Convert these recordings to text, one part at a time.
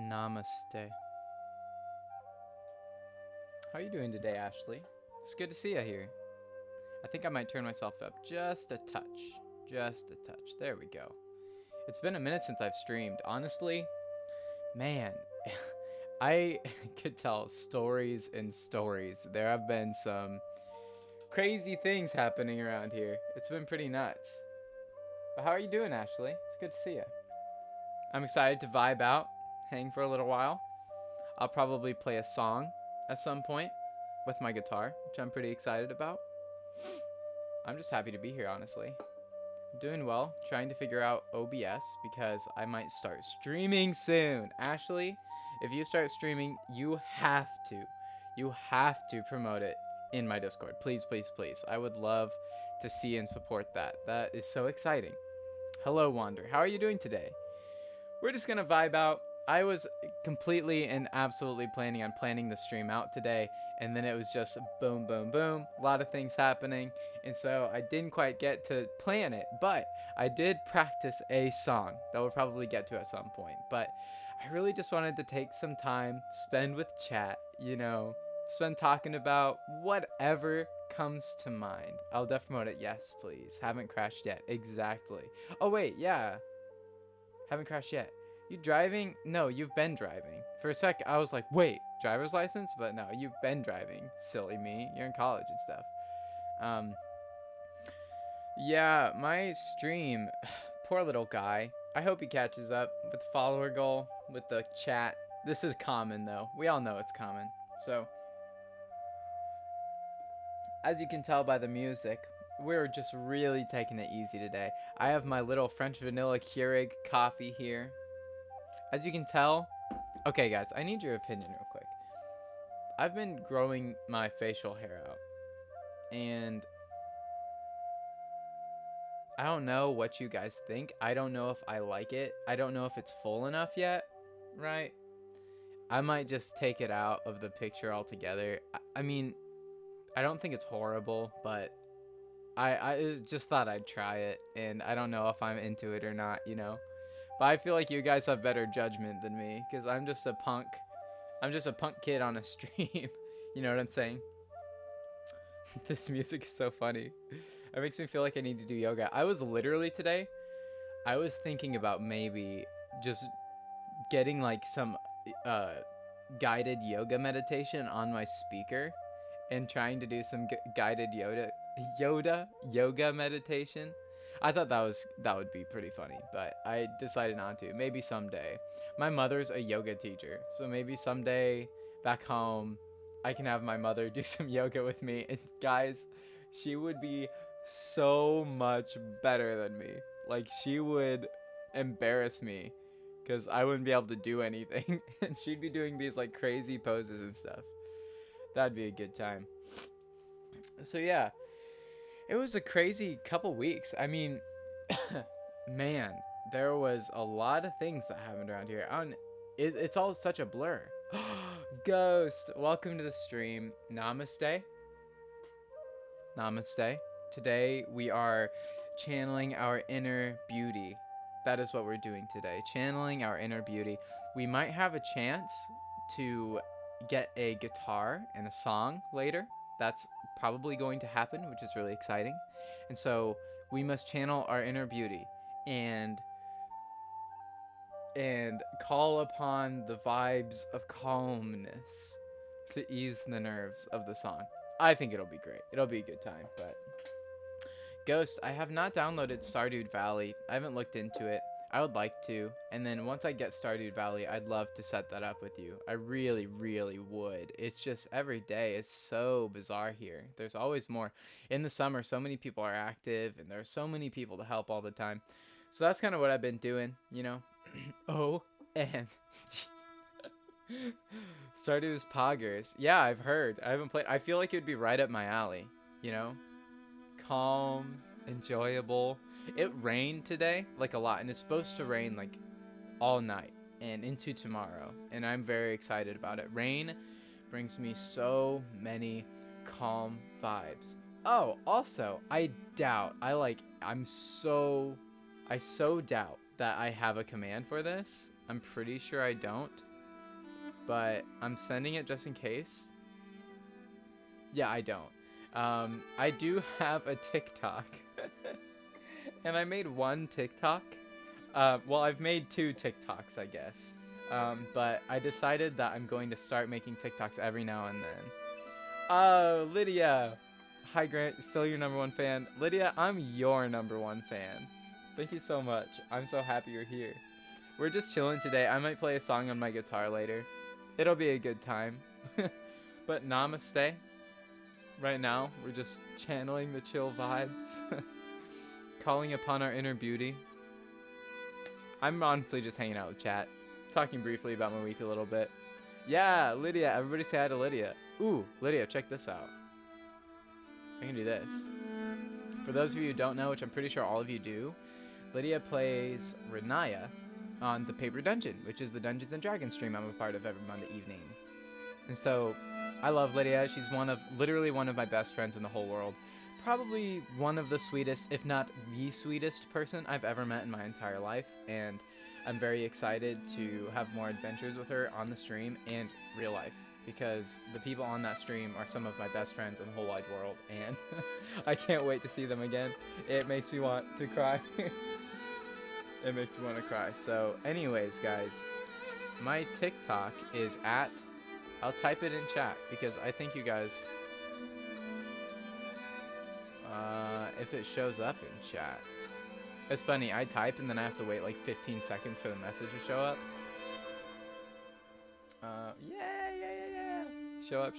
Namaste. How are you doing today, Ashley? It's good to see you here. I think I might turn myself up just a touch. Just a touch. There we go. It's been a minute since I've streamed. Honestly, man, I could tell stories and stories. There have been some crazy things happening around here. It's been pretty nuts. But how are you doing, Ashley? It's good to see you. I'm excited to vibe out, hang for a little while. I'll probably play a song at some point with my guitar, which I'm pretty excited about. I'm just happy to be here, honestly. I'm doing well, trying to figure out OBS because I might start streaming soon. Ashley, if you start streaming, you have to promote it in my Discord. Please, please, please. I would love to see and support that. That is so exciting. Hello, Wander. How are you doing today? We're just gonna vibe out. I was completely and absolutely planning the stream out today, and then it was just boom, boom, boom, a lot of things happening, and so I didn't quite get to plan it, but I did practice a song that we'll probably get to at some point. But I really just wanted to take some time, spend with chat, spend talking about whatever comes to mind. I'll def promote it. Yes, please. Haven't crashed yet. Exactly. Oh wait, yeah. Haven't crashed yet. You driving? No, you've been driving. For a sec, I was like, wait, driver's license? But no, you've been driving. Silly me. You're in college and stuff. Yeah, my stream, poor little guy. I hope he catches up with the follower goal, with the chat. This is common, though. We all know it's common. So, as you can tell by the music, we're just really taking it easy today. I have my little French vanilla Keurig coffee here. As you can tell, okay guys, I need your opinion real quick. I've been growing my facial hair out, and I don't know what you guys think. I don't know if I like it. I don't know if it's full enough yet, right? I might just take it out of the picture altogether. I mean, I don't think it's horrible, but I just thought I'd try it, and I don't know if I'm into it or not, But I feel like you guys have better judgment than me, because I'm just a punk. I'm just a punk kid on a stream. You know what I'm saying? This music is so funny. It makes me feel like I need to do yoga. I was literally today, I was thinking about maybe just getting like some guided yoga meditation on my speaker and trying to do some guided yoga meditation. I thought that would be pretty funny, but I decided not to. Maybe someday. My mother's a yoga teacher, so maybe someday back home I can have my mother do some yoga with me. And guys, she would be so much better than me. Like, she would embarrass me because I wouldn't be able to do anything, and she'd be doing these like crazy poses and stuff. That'd be a good time. So yeah, it was a crazy couple weeks. I mean, man, there was a lot of things that happened around here. It's all such a blur. Ghost, welcome to the stream. Namaste. Namaste. Today we are channeling our inner beauty. That is what we're doing today. Channeling our inner beauty. We might have a chance to get a guitar and a song later. That's probably going to happen, which is really exciting. And so we must channel our inner beauty and call upon the vibes of calmness to ease the nerves of the song. I think it'll be great. It'll be a good time. But Ghost, I have not downloaded Stardew Valley. I haven't looked into it. I would like to, and then once I get Stardew Valley, I'd love to set that up with you. I really, really would. It's just every day is so bizarre here. There's always more. In the summer, so many people are active, and there are so many people to help all the time. So that's kind of what I've been doing, OMG. Stardew's Poggers. Yeah, I've heard. I haven't played. I feel like it would be right up my alley, Calm, enjoyable. It rained today, like a lot, and it's supposed to rain like all night and into tomorrow, and I'm very excited about it. Rain brings me so many calm vibes. Oh, also, I so doubt that I have a command for this. I'm pretty sure I don't. but I'm sending it just in case. Yeah, I don't. I do have a TikTok. And I made one TikTok. Well, I've made 2 TikToks, I guess. But I decided that I'm going to start making TikToks every now and then. Oh, Lydia. Hi, Grant. Still your #1 fan. Lydia, I'm your #1 fan. Thank you so much. I'm so happy you're here. We're just chilling today. I might play a song on my guitar later. It'll be a good time. But namaste. Right now, we're just channeling the chill vibes. Calling upon our inner beauty. I'm honestly just hanging out with chat. Talking briefly about my week a little bit. Yeah, Lydia. Everybody say hi to Lydia. Ooh, Lydia, check this out. I can do this. For those of you who don't know, which I'm pretty sure all of you do, Lydia plays Renaya on The Paper Dungeon, which is the Dungeons & Dragons stream I'm a part of every Monday evening. And so, I love Lydia. She's literally one of my best friends in the whole world. Probably one of the sweetest, if not the sweetest person I've ever met in my entire life. And I'm very excited to have more adventures with her on the stream and real life. Because the people on that stream are some of my best friends in the whole wide world. And I can't wait to see them again. It makes me want to cry. It makes me want to cry. So anyways, guys, my TikTok is at... I'll type it in chat because I think you guys... if it shows up in chat. It's funny, I type and then I have to wait like 15 seconds for the message to show up. Yeah. Show up.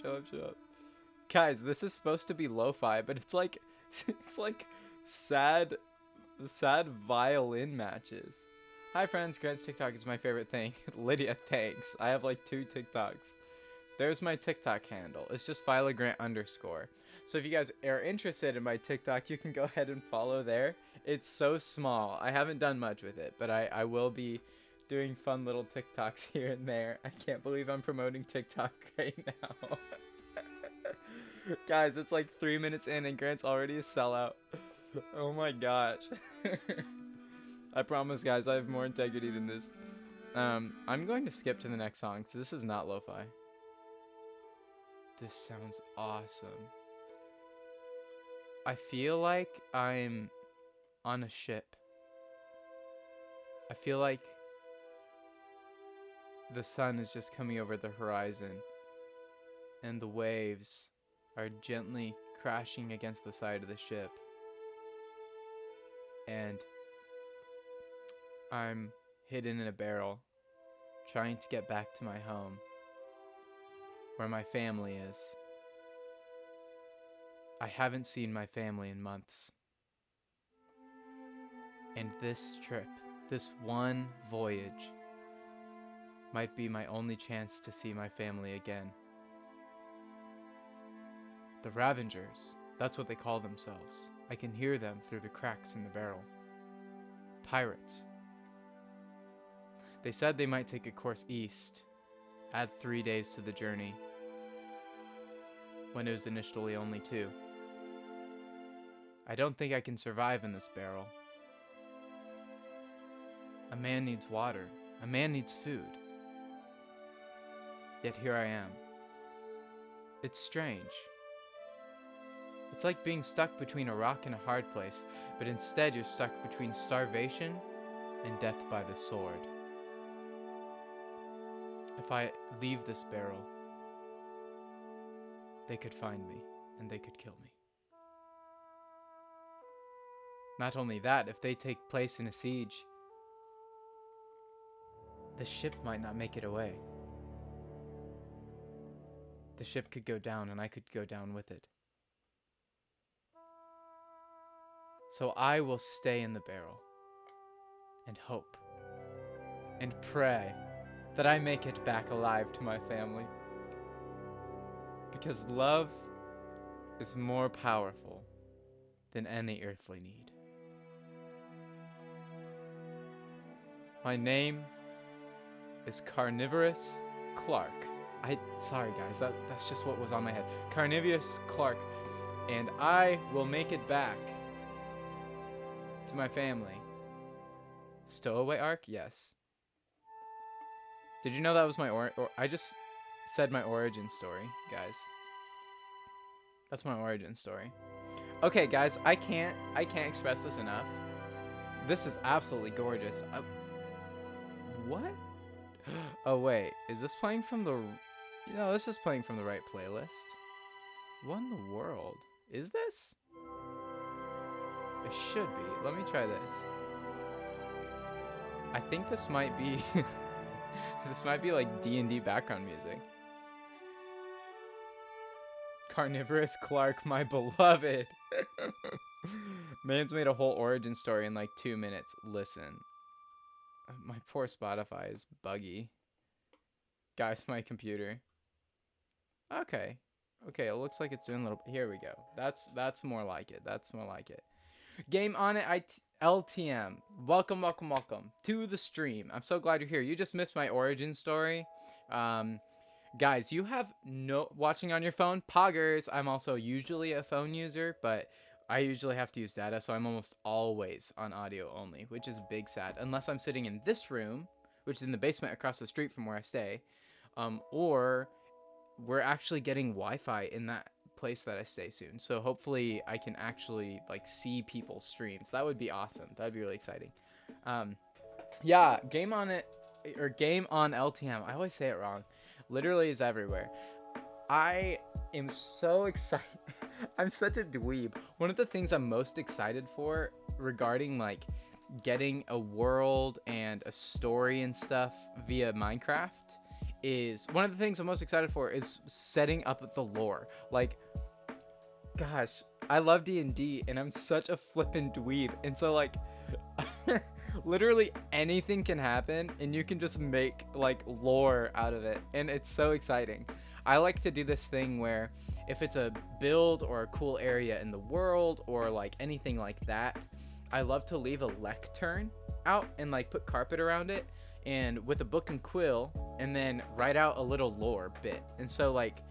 Guys, this is supposed to be lo-fi, but it's like sad violin matches. Hi friends, Grant's TikTok is my favorite thing. Lydia, thanks. I have like 2 TikToks. There's my TikTok handle. It's just philogrant_. So if you guys are interested in my TikTok, you can go ahead and follow there. It's so small. I haven't done much with it, but I will be doing fun little TikToks here and there. I can't believe I'm promoting TikTok right now. Guys, it's like 3 minutes in and Grant's already a sellout. Oh my gosh. I promise, guys, I have more integrity than this. I'm going to skip to the next song, so this is not lo-fi. This sounds awesome. I feel like I'm on a ship. I feel like the sun is just coming over the horizon and the waves are gently crashing against the side of the ship. And I'm hidden in a barrel, trying to get back to my home, where my family is. I haven't seen my family in months. And this trip, this one voyage, might be my only chance to see my family again. The Ravengers, that's what they call themselves. I can hear them through the cracks in the barrel. Pirates. They said they might take a course east, add 3 days to the journey, when it was initially only 2. I don't think I can survive in this barrel. A man needs water. A man needs food. Yet here I am. It's strange. It's like being stuck between a rock and a hard place, but instead you're stuck between starvation and death by the sword. If I leave this barrel, they could find me and they could kill me. Not only that, if they take place in a siege, the ship might not make it away. The ship could go down and I could go down with it. So I will stay in the barrel and hope and pray that I make it back alive to my family. Because love is more powerful than any earthly need. My name is Carnivorous Clark. Sorry guys, that's just what was on my head. Carnivorous Clark. And I will make it back to my family. Stowaway arc? Yes. Did you know that was my I just said my origin story, guys. That's my origin story. Okay, guys, I can't express this enough. This is absolutely gorgeous. What? Oh wait, is this playing from the? No, this is playing from the right playlist. What in the world is this? It should be. Let me try this. I think this might be. This might be like D&D background music. Carnivorous Clark, my beloved. Man's made a whole origin story in like 2 minutes. Listen. My poor Spotify is buggy. Guys, my computer. Okay. Okay, it looks like it's doing a little... Here we go. That's more like it. That's more like it. Game on it, LTM. Welcome to the stream. I'm so glad you're here. You just missed my origin story. Guys, you have watching on your phone, poggers. I'm also usually a phone user, but I usually have to use data, so I'm almost always on audio only, which is big sad. Unless I'm sitting in this room, which is in the basement across the street from where I stay, or we're actually getting Wi-Fi in that place that I stay soon. So hopefully I can actually like see people's streams. That would be awesome. That would be really exciting. Yeah, game on it or game on LTM. I always say it wrong. Literally is everywhere. I am so excited. I'm such a dweeb. One of the things I'm most excited for regarding like getting a world and a story and stuff via Minecraft is one of the things I'm most excited for is setting up the lore. Like, gosh, I love D&D and I'm such a flippin' dweeb. And so like literally anything can happen and you can just make like lore out of it. And it's so exciting. I like to do this thing where if it's a build or a cool area in the world or like anything like that, I love to leave a lectern out and like put carpet around it and with a book and quill and then write out a little lore bit. And so like,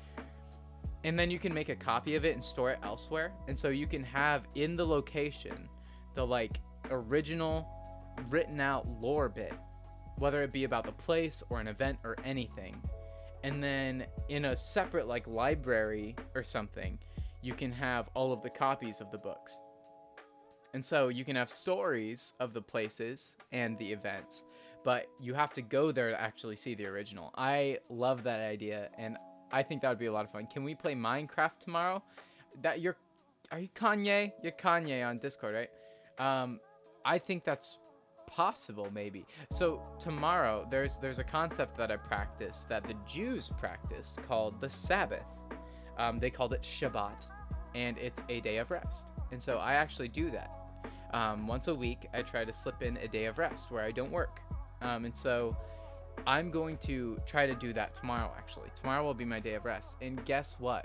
and then you can make a copy of it and store it elsewhere. And so you can have in the location the like original written out lore bit, whether it be about the place or an event or anything. And then in a separate like library or something, you can have all of the copies of the books. And so you can have stories of the places and the events, but you have to go there to actually see the original. I love that idea, and I think that would be a lot of fun. Can we play Minecraft tomorrow? Are you Kanye? You're Kanye on Discord, right? I think that's possible, maybe. So tomorrow there's a concept that I practice that the Jews practiced called the Sabbath. They called it Shabbat, and it's a day of rest. And so I actually do that. Once a week, I try to slip in a day of rest where I don't work. And so I'm going to try to do that tomorrow, actually. Tomorrow will be my day of rest. And guess what?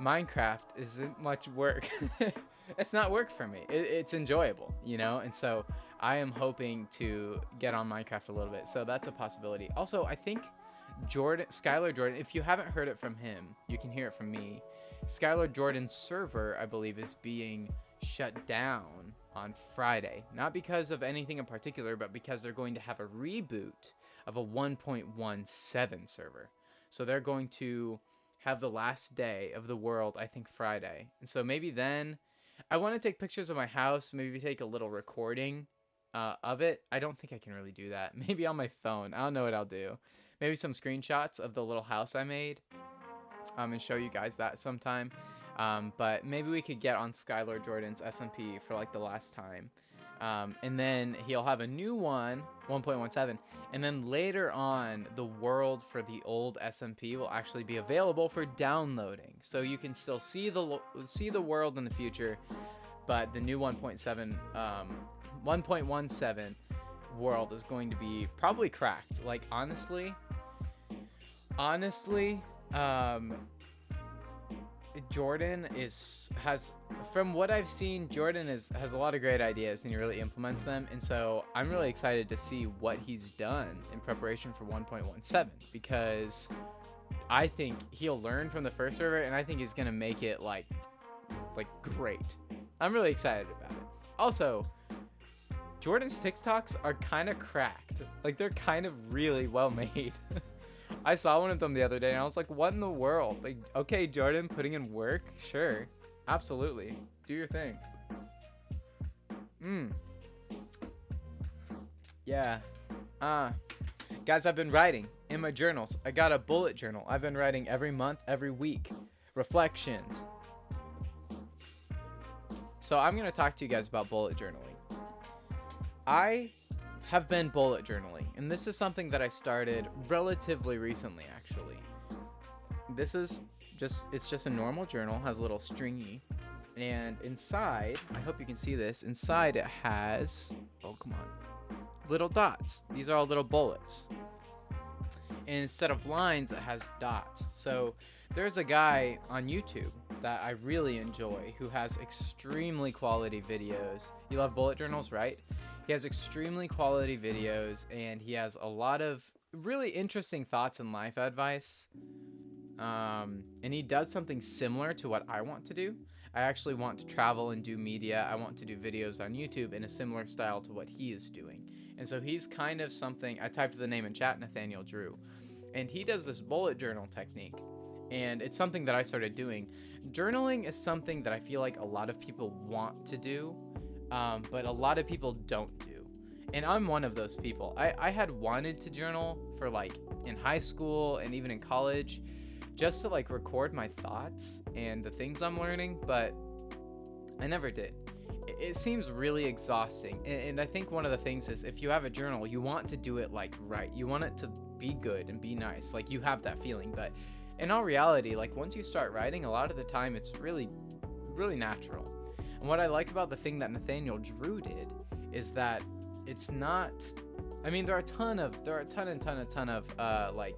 Minecraft isn't much work. It's not work for me. It's enjoyable, you know? And so I am hoping to get on Minecraft a little bit. So that's a possibility. Also, I think Skylar Jordan, if you haven't heard it from him, you can hear it from me. Skylar Jordan's server, I believe, is being shut down on Friday. Not because of anything in particular, but because they're going to have a reboot of a 1.17 server. So they're going to have the last day of the world, I think, Friday. And so maybe then I want to take pictures of my house, maybe take a little recording of it. I don't think I can really do that. Maybe on my phone. I don't know what I'll do. Maybe some screenshots of the little house I made and show you guys that sometime. But maybe we could get on Skylar Jordan's SMP for like the last time. And then he'll have a new one, 1.17. And then later on, the world for the old SMP will actually be available for downloading. So you can still see the world in the future, but the new 1.17 world is going to be probably cracked. Like honestly, Jordan has from what I've seen, Jordan has a lot of great ideas and he really implements them, and so I'm really excited to see what he's done in preparation for 1.17 because I think he'll learn from the first server and I think he's gonna make it like great. I'm really excited about it. Also, Jordan's TikToks are kind of cracked. Like, they're kind of really well made. I saw one of them the other day and I was like, what in the world? Like, okay, Jordan, putting in work? Sure. Absolutely. Do your thing. Yeah. Guys, I've been writing in my journals. I got a bullet journal. I've been writing every month, every week. Reflections. So I'm going to talk to you guys about bullet journaling. I have been bullet journaling, and this is something that I started relatively recently, actually. This is it's just a normal journal, has a little stringy, and inside, I hope you can see this, inside it has, oh, come on, little dots. These are all little bullets. And instead of lines, it has dots. So there's a guy on YouTube that I really enjoy who has extremely quality videos. You love bullet journals, right? He has extremely quality videos, and he has a lot of really interesting thoughts and life advice. And he does something similar to what I want to do. I actually want to travel and do media. I want to do videos on YouTube in a similar style to what he is doing. And so he's kind of something, I typed the name in chat, Nathaniel Drew. And he does this bullet journal technique. And it's something that I started doing. Journaling is something that I feel like a lot of people want to do, but a lot of people don't do. And I'm one of those people. I had wanted to journal for like in high school and even in college, just to like record my thoughts and the things I'm learning, but I never did. It seems really exhausting. And I think one of the things is if you have a journal, you want to do it like right. You want it to be good and be nice. Like you have that feeling. But in all reality, like once you start writing, a lot of the time it's really, really natural. And what I like about the thing that Nathaniel Drew did is that it's not, I mean, there are a ton of like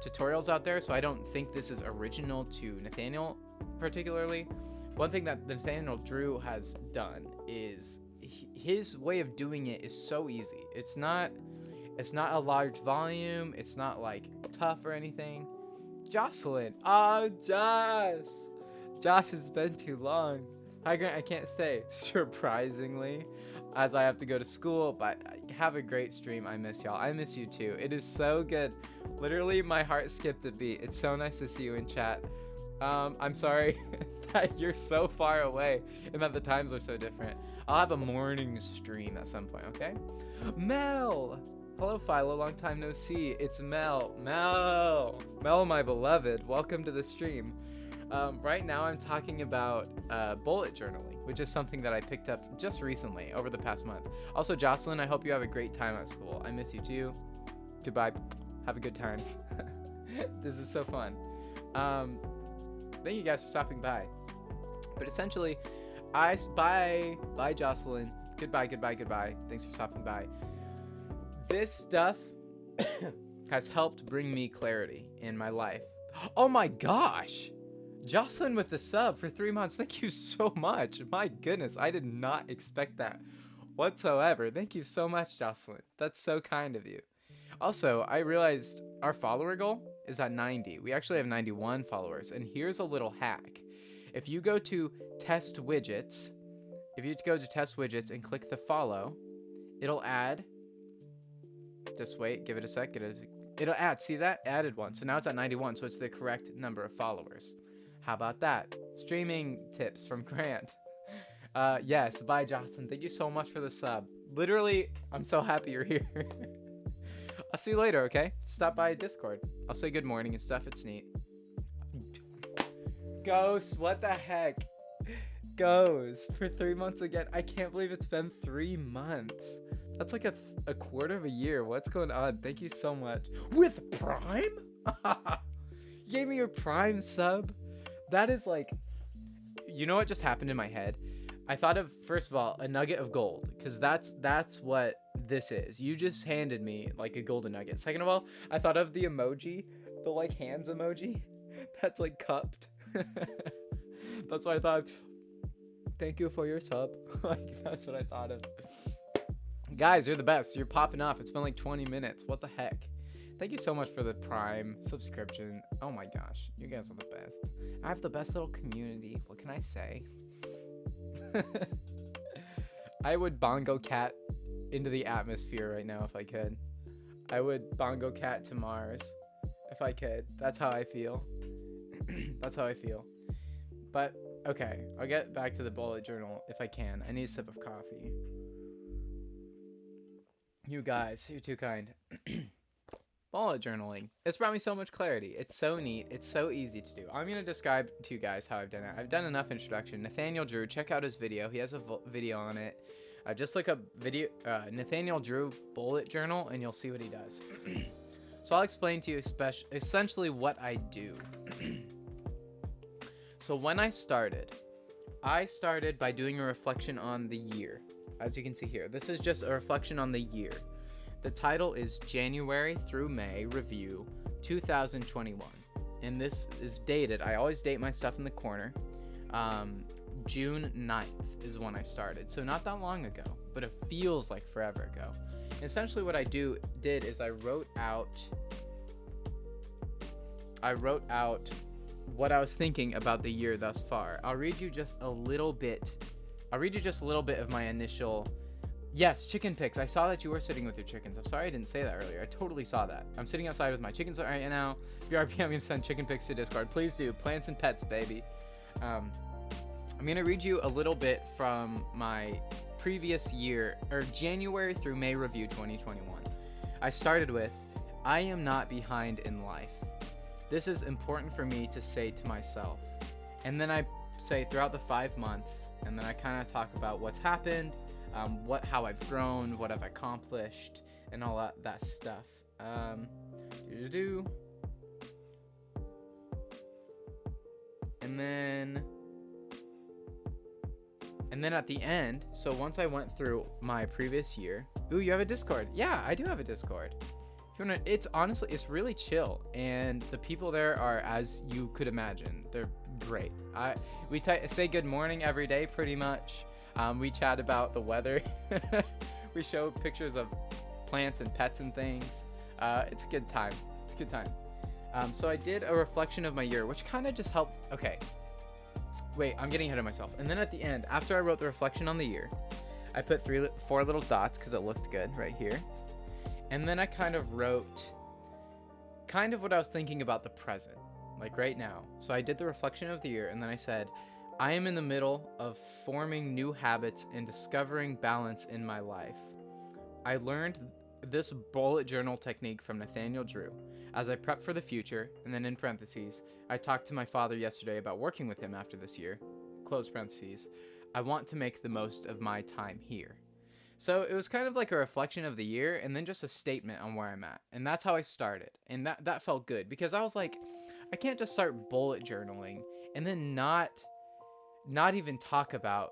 tutorials out there. So I don't think this is original to Nathaniel particularly. One thing that Nathaniel Drew has done is his way of doing it is so easy. It's not a large volume. It's not like tough or anything. Jocelyn. Oh, Josh, it's been too long. Hi, Grant. I can't stay. Surprisingly, as I have to go to school, but have a great stream. I miss y'all. I miss you too. It is so good. Literally, my heart skipped a beat. It's so nice to see you in chat. I'm sorry that you're so far away and that the times are so different. I'll have a morning stream at some point, okay? Mel! Hello, Philo. Long time no see. It's Mel. Mel, my beloved. Welcome to the stream. Right now, I'm talking about bullet journaling, which is something that I picked up just recently, over the past month. Also, Jocelyn, I hope you have a great time at school. I miss you too. Goodbye. Have a good time. This is so fun. Thank you guys for stopping by. But essentially, bye, Jocelyn. Goodbye. Thanks for stopping by. This stuff has helped bring me clarity in my life. Oh my gosh! Jocelyn with the sub for 3 months. Thank you so much. My goodness, I did not expect that whatsoever. Thank you so much, Jocelyn. That's so kind of you. Also, I realized our follower goal is at 90. We actually have 91 followers. And here's a little hack. If you go to test widgets, and click the follow, it'll add. Just wait, give it a sec. It'll add. See that? Added one. So now it's at 91. So it's the correct number of followers. How about that? Streaming tips from Grant. Yes. Bye, Jocelyn. Thank you so much for the sub. Literally, I'm so happy you're here. I'll see you later, okay? Stop by Discord. I'll say good morning and stuff. It's neat. Ghost, what the heck? Ghost, for 3 months again. I can't believe it's been 3 months. That's like a quarter of a year. What's going on? Thank you so much. With Prime? You gave me your Prime sub? That is like... You know what just happened in my head? I thought of, first of all, a nugget of gold. Because that's what this is. You just handed me like a golden nugget. Second of all, I thought of the emoji. The like hands emoji. That's like cupped. That's what I thought. Thank you for your sub. Like, that's what I thought of. Guys, you're the best. You're popping off. It's been like 20 minutes. What the heck? Thank you so much for the Prime subscription. Oh my gosh. You guys are the best. I have the best little community. What can I say? I would bongo cat into the atmosphere right now if I could. I would bongo cat to Mars if I could. That's how I feel. That's how I feel. But, okay, I'll get back to the bullet journal if I can. I need a sip of coffee. You guys, you're too kind. Bullet journaling. It's brought me so much clarity. It's so neat. It's so easy to do. I'm going to describe to you guys how I've done it. I've done enough introduction. Nathaniel Drew, check out his video. He has a video on it. Just look up video Nathaniel Drew bullet journal and you'll see what he does. So I'll explain to you essentially what I do. So when I started by doing a reflection on the year. As you can see here, this is just a reflection on the year. The title is January through May Review 2021. And this is dated. I always date my stuff in the corner. June 9th is when I started. So not that long ago, but it feels like forever ago. And essentially what I did is I wrote out what I was thinking about the year thus far. I'll read you just a little bit of my initial. Yes, chicken pics. I saw that you were sitting with your chickens. I'm sorry I didn't say that earlier. I totally saw that. I'm sitting outside with my chickens right now. BRP, I'm going to send chicken pics to Discord. Please do. Plants and pets, baby. I'm going to read you a little bit from my previous year, or January through May review 2021. I started with, I am not behind in life. This is important for me to say to myself. And then I say throughout the 5 months, and then I kind of talk about what's happened, how I've grown, what I've accomplished, and all that stuff. And then at the end, so once I went through my previous year. Ooh, you have a Discord. Yeah, I do have a Discord. If you wanna, it's really chill, and the people there are, as you could imagine, they're great. We say good morning every day, pretty much. We chat about the weather. We show pictures of plants and pets and things. It's a good time. So I did a reflection of my year, which kind of just helped. Okay. Wait, I'm getting ahead of myself. And then at the end, after I wrote the reflection on the year, I put 4 little dots because it looked good right here. And then I kind of wrote what I was thinking about the present, like right now. So I did the reflection of the year, and then I said, I am in the middle of forming new habits and discovering balance in my life. I learned this bullet journal technique from Nathaniel Drew as I prep for the future, and then in parentheses, I talked to my father yesterday about working with him after this year, close parentheses. I want to make the most of my time here. So it was kind of like a reflection of the year and then just a statement on where I'm at. And that's how I started. And that felt good because I was like, I can't just start bullet journaling and then not even talk about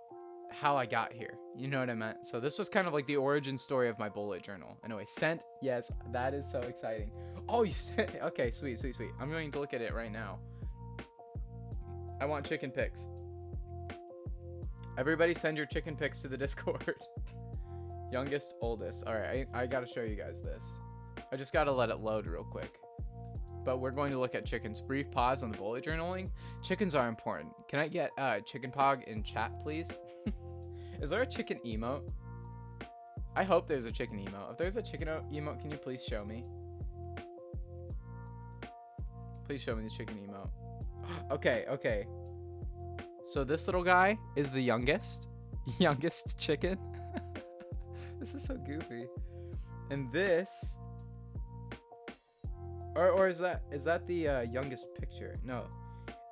how I got here. You know what I meant? So this was kind of like the origin story of my bullet journal. Anyway, sent. Yes, that is so exciting. Oh, you sent. Okay, sweet. I'm going to look at it right now. I want chicken pics. Everybody send your chicken pics to the Discord. Youngest, oldest. All right, I got to show you guys this. I just got to let it load real quick. But we're going to look at chickens. Brief pause on the bullet journaling. Chickens are important. Can I get chicken pog in chat, please? Is there a chicken emote? I hope there's a chicken emote. If there's a chicken emote, can you please show me? Please show me the chicken emote. Okay. So this little guy is the youngest chicken. This is so goofy. And this, or is that the youngest picture? No.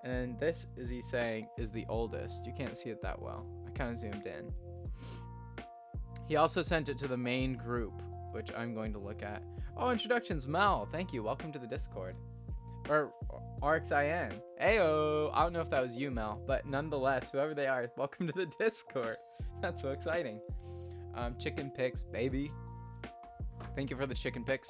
And this, is he saying, is the oldest. You can't see it that well. I kind of zoomed in. He also sent it to the main group, which I'm going to look at. Oh, introductions, Mel. Thank you. Welcome to the Discord. Or RXIN. Ayo. I don't know if that was you, Mel, but nonetheless, whoever they are, welcome to the Discord. That's so exciting. Chicken pics, baby. Thank you for the chicken pics.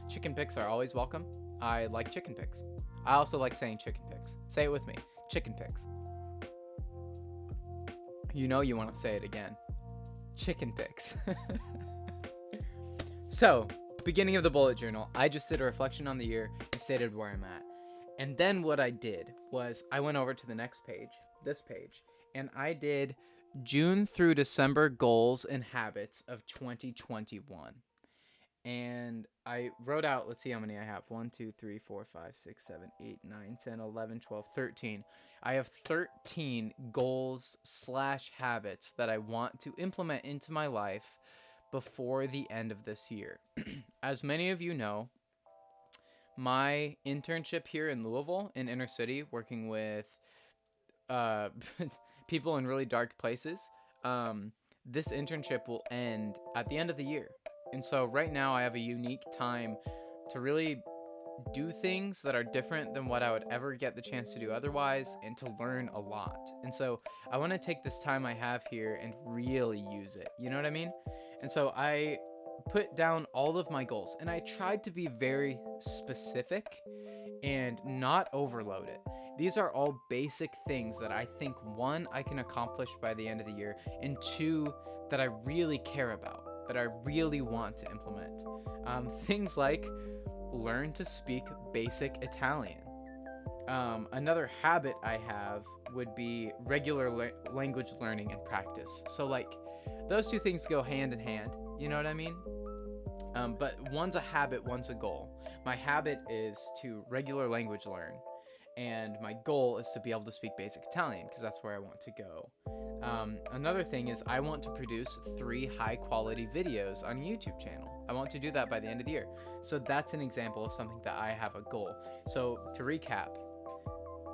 Chicken pics are always welcome. I like chicken pics. I also like saying chicken pics. Say it with me. Chicken pics. You know you want to say it again. Chicken pics. So, beginning of the bullet journal, I just did a reflection on the year and stated where I'm at. And then what I did was I went over to the next page, this page, and I did June through December goals and habits of 2021. And I wrote out, let's see how many I have. 1, 2, 3, 4, 5, 6, 7, 8, 9, 10, 11, 12, 13. I have 13 goals / habits that I want to implement into my life before the end of this year. As many of you know, my internship here in Louisville, in inner city, working with uh, people in really dark places, this internship will end at the end of the year. And so right now I have a unique time to really do things that are different than what I would ever get the chance to do otherwise, and to learn a lot. And so I want to take this time I have here and really use it. You know what I mean? And so I put down all of my goals, and I tried to be very specific and not overload it. These are all basic things that I think, one, I can accomplish by the end of the year, and two, that I really care about, that I really want to implement. Things like learn to speak basic Italian. Another habit I have would be regular language learning and practice. So like those two things go hand in hand, you know what I mean? But one's a habit, one's a goal. My habit is to regular language learn, and my goal is to be able to speak basic Italian, because that's where I want to go. Another thing is I want to produce 3 high-quality videos on a YouTube channel. I want to do that by the end of the year. So that's an example of something that I have a goal. So to recap,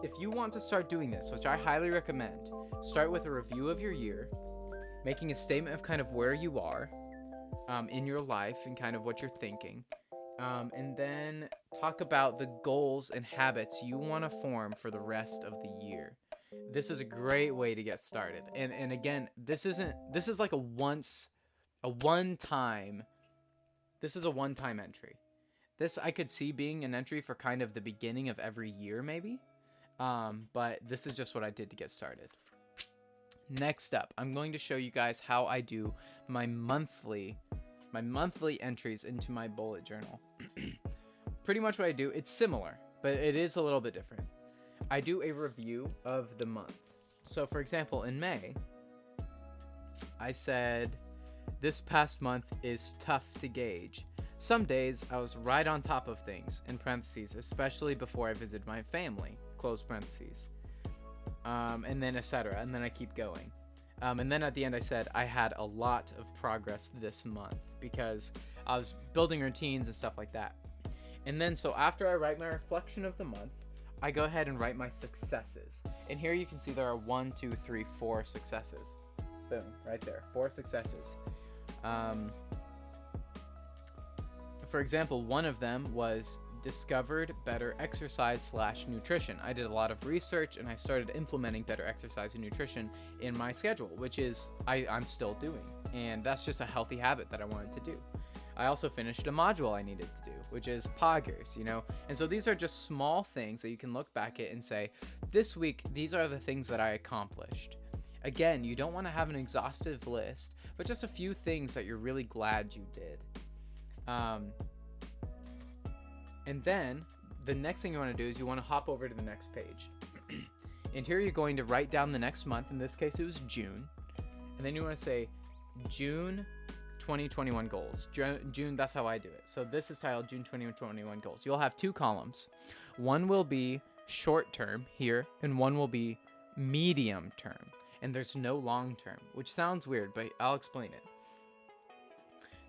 if you want to start doing this, which I highly recommend, start with a review of your year, making a statement of kind of where you are in your life and kind of what you're thinking. And then talk about the goals and habits you want to form for the rest of the year. This is a great way to get started. And again, this is like a one-time entry. This I could see being an entry for kind of the beginning of every year maybe. But this is just what I did to get started. Next up, I'm going to show you guys how I do my monthly entries into my bullet journal. Pretty much what I do, it's similar, but it is a little bit different. I do a review of the month. So for example, in May, I said, this past month is tough to gauge. Some days I was right on top of things, in parentheses, especially before I visited my family, close parentheses. And then etc. And then I keep going. And then at the end I said I had a lot of progress this month because I was building routines and stuff like that. And then so after I write my reflection of the month, I go ahead and write my successes. And here you can see there are 1, 2, 3, 4 successes. Boom, right there, 4 successes. For example, one of them was discovered better exercise / nutrition. I did a lot of research and I started implementing better exercise and nutrition in my schedule, which is I'm still doing. And that's just a healthy habit that I wanted to do. I also finished a module I needed to do, which is poggers, you know? And so these are just small things that you can look back at and say, this week, these are the things that I accomplished. Again, you don't want to have an exhaustive list, but just a few things that you're really glad you did. And then the next thing you want to do is you want to hop over to the next page. And here you're going to write down the next month. In this case, it was June. And then you want to say June 2021 goals. June, that's how I do it. So this is titled June 2021 goals. You'll have 2 columns. One will be short term here, and one will be medium term. And there's no long term, which sounds weird, but I'll explain it.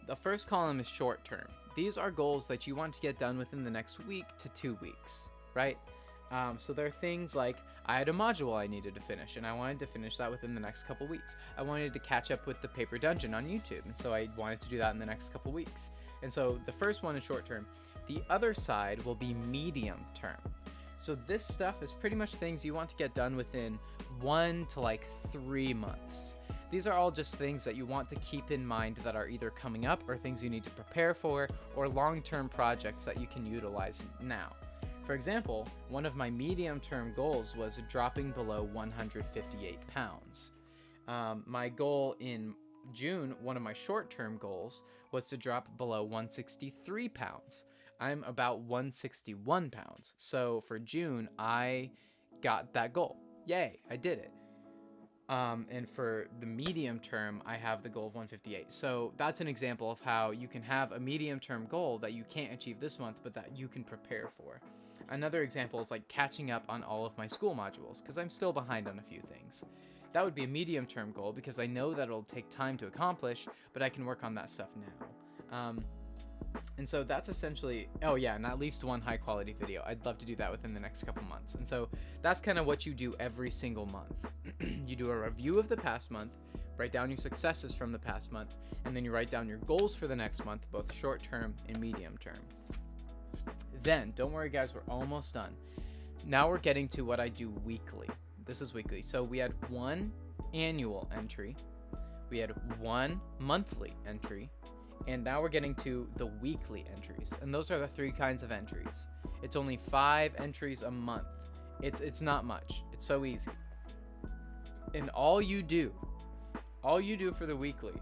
The first column is short term. These are goals that you want to get done within the next week to 2 weeks, right? So there are things like I had a module I needed to finish, and I wanted to finish that within the next couple weeks. I wanted to catch up with the Paper Dungeon on YouTube, and so I wanted to do that in the next couple weeks. And so the first one is short term. The other side will be medium term. So this stuff is pretty much things you want to get done within 1 to 3 months. These are all just things that you want to keep in mind that are either coming up or things you need to prepare for, or long-term projects that you can utilize now. For example, one of my medium-term goals was dropping below 158 pounds. My goal in June, one of my short-term goals, was to drop below 163 pounds. I'm about 161 pounds. So for June, I got that goal. Yay, I did it. And for the medium term, I have the goal of 158. So that's an example of how you can have a medium term goal that you can't achieve this month, but that you can prepare for. Another example is like catching up on all of my school modules, because I'm still behind on a few things. That would be a medium term goal because I know that it'll take time to accomplish, but I can work on that stuff now. And so that's essentially, oh yeah, and at least one high quality video. I'd love to do that within the next couple months. And so that's kind of what you do every single month. You do a review of the past month, write down your successes from the past month, and then you write down your goals for the next month, both short term and medium term. Then, don't worry guys, we're almost done. Now we're getting to what I do weekly. This is weekly. So we had one annual entry, we had one monthly entry, and now we're getting to the weekly entries. And those are the 3 kinds of entries. It's only 5 entries a month. It's not much. It's so easy. And all you do for the weekly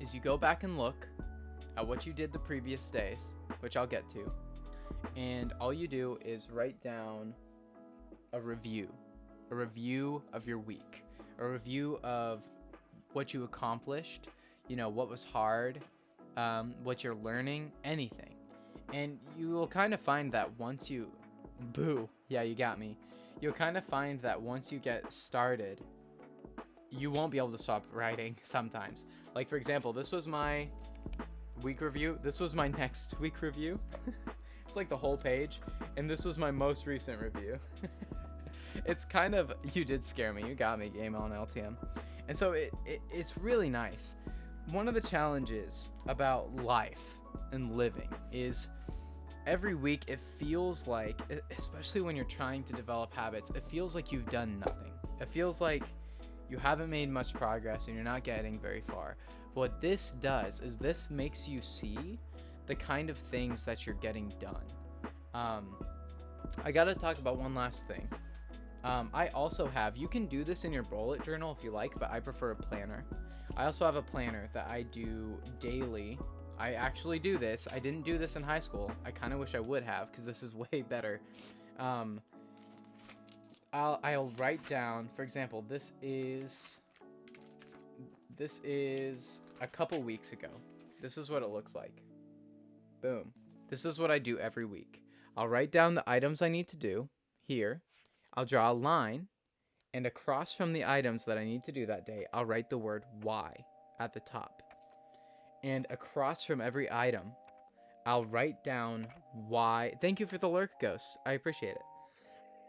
is you go back and look at what you did the previous days, which I'll get to. And all you do is write down a review of your week, a review of what you accomplished, what was hard, what you're learning, anything. And you will kind of find that once you, yeah, you got me. You'll kind of find that once you get started, you won't be able to stop writing sometimes. Like, for example, this was my week review. This was my next week review. It's like the whole page. And this was my most recent review. It's kind of, you did scare me. You got me, Game on LTM. And so it's really nice. One of the challenges about life and living is every week it feels like, especially when you're trying to develop habits, it feels like you've done nothing. It feels like you haven't made much progress and you're not getting very far. But what this does is this makes you see the kind of things that you're getting done. I gotta talk about one last thing. I also have, you can do this in your bullet journal if you like, but I prefer a planner. I also have a planner that I do daily. I actually do this. I didn't do this in high school. I kind of wish I would have, because this is way better. I'll write down, for example, this is a couple weeks ago. This is what it looks like. Boom. This is what I do every week. I'll write down the items I need to do here. I'll draw a line, and across from the items that I need to do that day, I'll write the word why at the top. And across from every item, I'll write down why. Thank you for the lurk, Ghost. I appreciate it.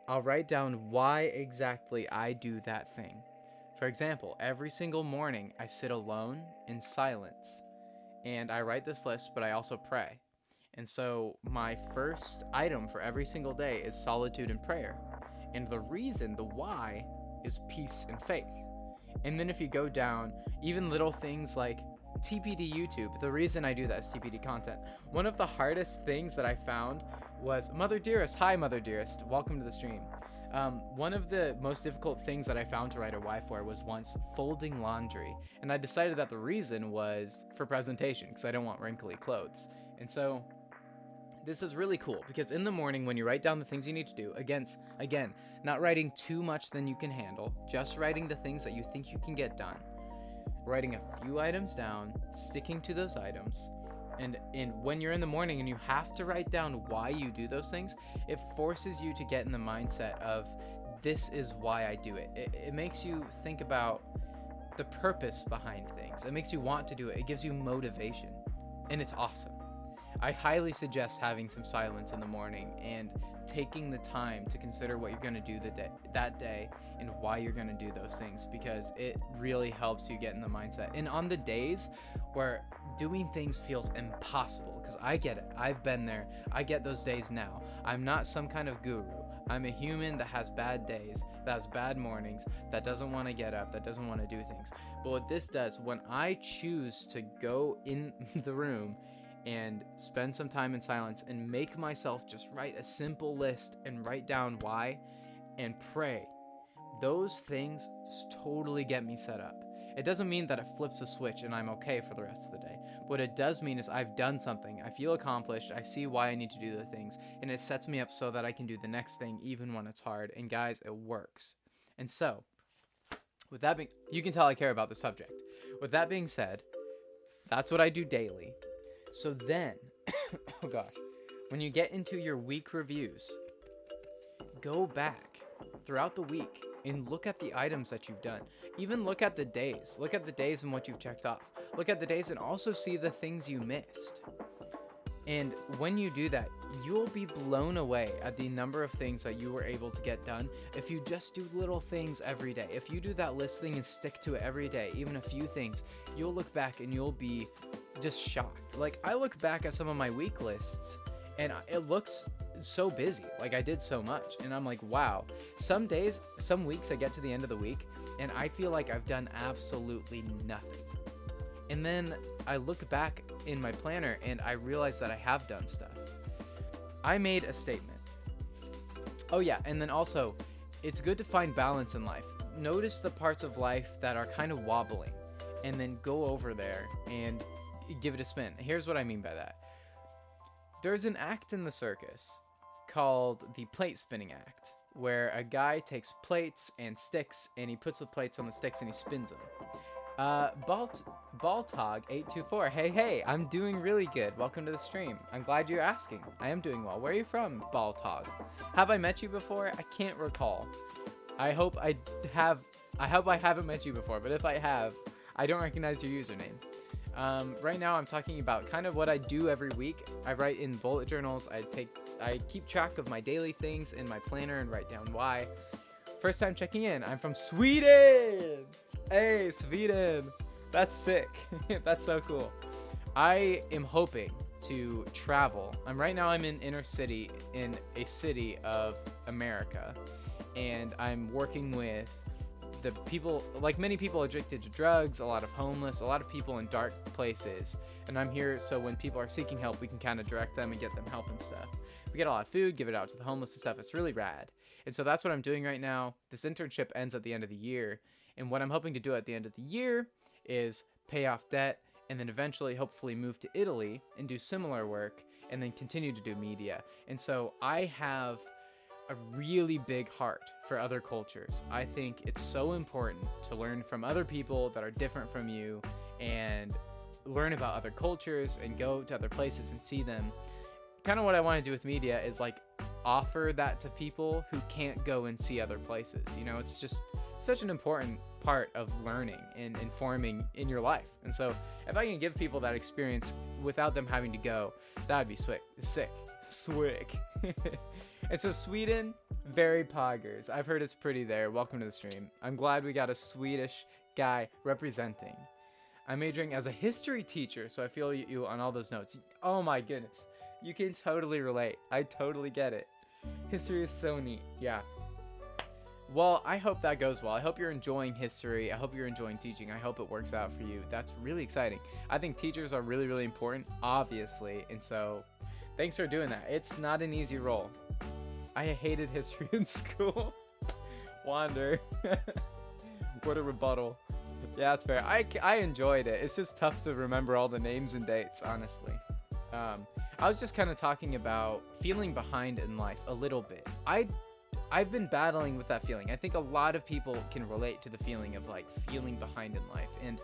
I'll write down why exactly I do that thing. For example, every single morning I sit alone in silence, and I write this list, but I also pray. And so my first item for every single day is solitude and prayer. And the reason, the why, is peace and faith. And then if you go down, even little things like TPD YouTube, the reason I do that is TPD content. One of the hardest things that I found was Mother Dearest. Hi, Mother Dearest. Welcome to the stream. One of the most difficult things that I found to write a why for was once folding laundry. And I decided that the reason was for presentation, because I don't want wrinkly clothes. And so this is really cool, because in the morning when you write down the things you need to do, again, not writing too much than you can handle, just writing the things that you think you can get done. Writing a few items down, sticking to those items, and when you're in the morning and you have to write down why you do those things, it forces you to get in the mindset of, this is why I do it. It makes you think about the purpose behind things. It makes you want to do it. It gives you motivation, and it's awesome. I highly suggest having some silence in the morning and taking the time to consider what you're going to do that day and why you're going to do those things, because it really helps you get in the mindset. And on the days where doing things feels impossible, because I get it, I've been there, I get those days now. I'm not some kind of guru. I'm a human that has bad days, that has bad mornings, that doesn't want to get up, that doesn't want to do things. But what this does, when I choose to go in the room and spend some time in silence and make myself just write a simple list and write down why and pray, those things just totally get me set up. It doesn't mean that it flips a switch and I'm okay for the rest of the day. What it does mean is I've done something, I feel accomplished, I see why I need to do the things, and it sets me up so that I can do the next thing even when it's hard. And guys, it works. And so, With that being, you can tell I care about the subject. With that being said, that's what I do daily. So then, oh gosh, when you get into your week reviews, go back throughout the week and look at the items that you've done. Even look at the days. Look at the days and what you've checked off. Look at the days and also see the things you missed. And when you do that, you'll be blown away at the number of things that you were able to get done if you just do little things every day. If you do that list thing and stick to it every day, even a few things, you'll look back and you'll be just shocked. Like, I look back at some of my week lists and it looks so busy. Like, I did so much and I'm like, wow. Some days, some weeks I get to the end of the week and I feel like I've done absolutely nothing. And then I look back in my planner and I realize that I have done stuff. I made a statement. Oh yeah, and then also, it's good to find balance in life. Notice the parts of life that are kind of wobbling and then go over there and give it a spin. Here's what I mean by that. There's an act in the circus called the plate spinning act, where a guy takes plates and sticks and he puts the plates on the sticks and he spins them. Baltog824, hey, I'm doing really good. Welcome to the stream. I'm glad you're asking. I am doing well. Where are you from, Baltog? Have I met you before? I can't recall. I hope I haven't met you before, but if I have, I don't recognize your username. Right now I'm talking about kind of what I do every week. I write in bullet journals. I keep track of my daily things in my planner and write down why. First time checking in. I'm from Sweden. Hey, Sweden. That's sick. That's so cool. I am hoping to travel. Right now I'm in inner city in a city of America, and I'm working with the people, like many people addicted to drugs, a lot of homeless, a lot of people in dark places. And I'm here so when people are seeking help, we can kind of direct them and get them help and stuff. We get a lot of food, give it out to the homeless and stuff. It's really rad. And so that's what I'm doing right now. This internship ends at the end of the year. And what I'm hoping to do at the end of the year is pay off debt and then eventually hopefully move to Italy and do similar work and then continue to do media. And so I have a really big heart for other cultures. I think it's so important to learn from other people that are different from you and learn about other cultures and go to other places and see them. Kind of what I want to do with media is like offer that to people who can't go and see other places. You know, it's just such an important part of learning and informing in your life. And so if I can give people that experience without them having to go, that would be sick. And so Sweden, very poggers. I've heard it's pretty there. Welcome to the stream. I'm glad we got a Swedish guy representing. I'm majoring as a history teacher, so I feel you on all those notes. Oh my goodness. You can totally relate. I totally get it. History is so neat. Yeah. Well, I hope that goes well. I hope you're enjoying history. I hope you're enjoying teaching. I hope it works out for you. That's really exciting. I think teachers are really, really important, obviously. And so thanks for doing that. It's not an easy role. I hated history in school. Wander. What a rebuttal. Yeah, that's fair. I enjoyed it. It's just tough to remember all the names and dates, honestly. I was just kind of talking about feeling behind in life a little bit. I've been battling with that feeling. I think a lot of people can relate to the feeling of like feeling behind in life. And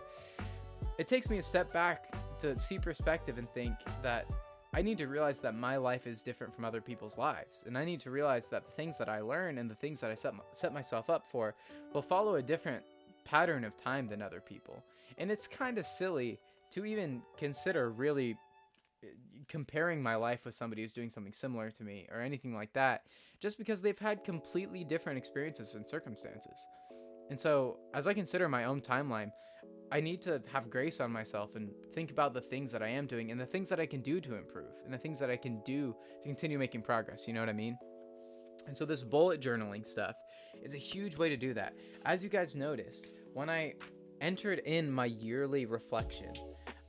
it takes me a step back to see perspective and think that I need to realize that my life is different from other people's lives. And I need to realize that the things that I learn and the things that I set myself up for will follow a different pattern of time than other people. And it's kind of silly to even consider really comparing my life with somebody who's doing something similar to me or anything like that, just because they've had completely different experiences and circumstances. And so as I consider my own timeline, I need to have grace on myself and think about the things that I am doing and the things that I can do to improve and the things that I can do to continue making progress. You know what I mean? And so this bullet journaling stuff is a huge way to do that. As you guys noticed, when I entered in my yearly reflection,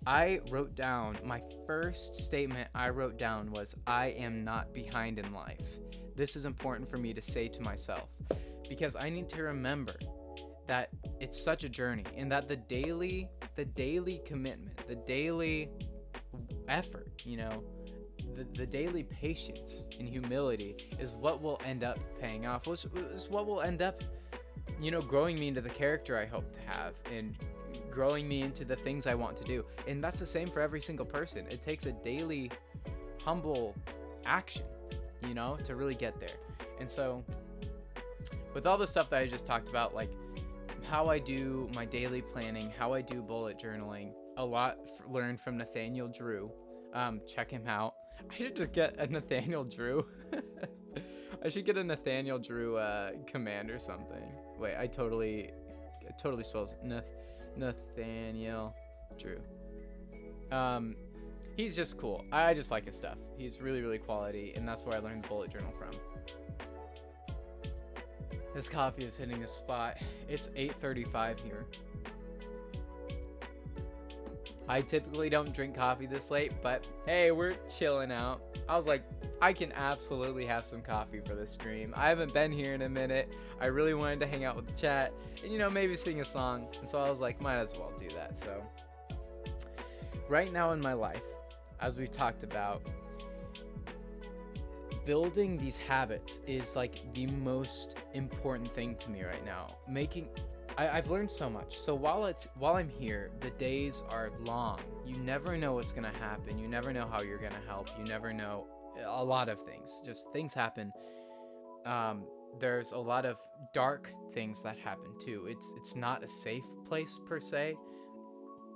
I wrote down, my first statement I wrote down was, I am not behind in life. This is important for me to say to myself because I need to remember that it's such a journey and that the daily commitment, the daily effort, you know, the daily patience and humility is what will end up paying off. Is what will end up growing me into the character I hope to have, and growing me into the things I want to do. And that's the same for every single person. It takes a daily humble action, to really get there. And so with all the stuff that I just talked about, like how I do my daily planning, how I do bullet journaling, a lot learned from Nathaniel Drew. Check him out. I should just get a Nathaniel Drew. I should get a Nathaniel Drew command or something. Wait, it totally spells Nathaniel Drew. He's just cool. I just like his stuff. He's really, really quality, and that's where I learned the bullet journal from. This coffee is hitting a spot. It's 8:35 here. I typically don't drink coffee this late, but hey, we're chilling out. I was like, I can absolutely have some coffee for this stream. I haven't been here in a minute. I really wanted to hang out with the chat and, maybe sing a song. And so I was like, might as well do that. So right now in my life, as we've talked about, building these habits is like the most important thing to me right now. I've learned so much. So while I'm here, the days are long. You never know what's gonna happen. You never know how you're gonna help. You never know a lot of things. Just things happen. There's a lot of dark things that happen too. It's not a safe place per se.